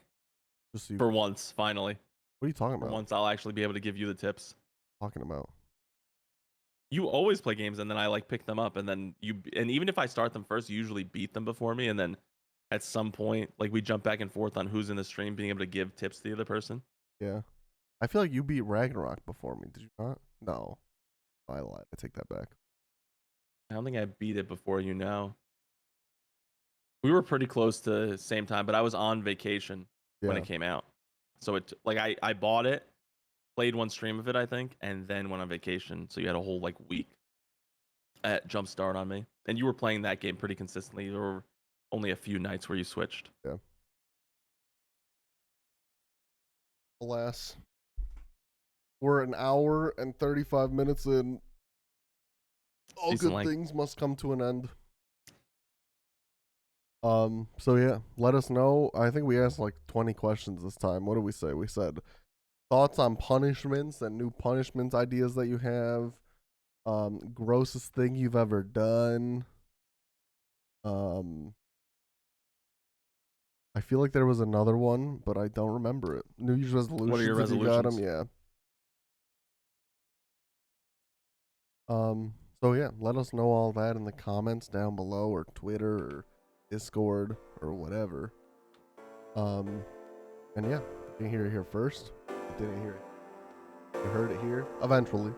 Just so you, For once, finally. what are you talking about? For once, I'll actually be able to give you the tips. Talking about. You always play games and then I like pick them up and then and even if I start them first, you usually beat them before me and then at some point, like we jump back and forth on who's in the stream, being able to give tips to the other person. Yeah. I feel like you beat Ragnarok before me. Did you not? No. I lied. I take that back. I don't think I beat it before you know. We were pretty close to the same time, but I was on vacation when Yeah. it came out. So it like I bought it, played one stream of it, I think, and then went on vacation. So you had a whole like week at jump start on me. And you were playing that game pretty consistently. There were only a few nights where you switched. Yeah. Alas. We're an hour and 35 minutes in. All Decent good length. things must come to an end. So yeah, let us know. I think we asked like 20 questions this time. What did we say? We said thoughts on punishments and new punishment ideas that you have. Grossest thing you've ever done. I feel like there was another one, but I don't remember it. New Year's resolutions. What are your if you got 'em, resolutions? yeah. So yeah, let us know all that in the comments down below, or Twitter, or Discord, or whatever. And yeah, you didn't hear it here first. You didn't hear it. You heard it here eventually.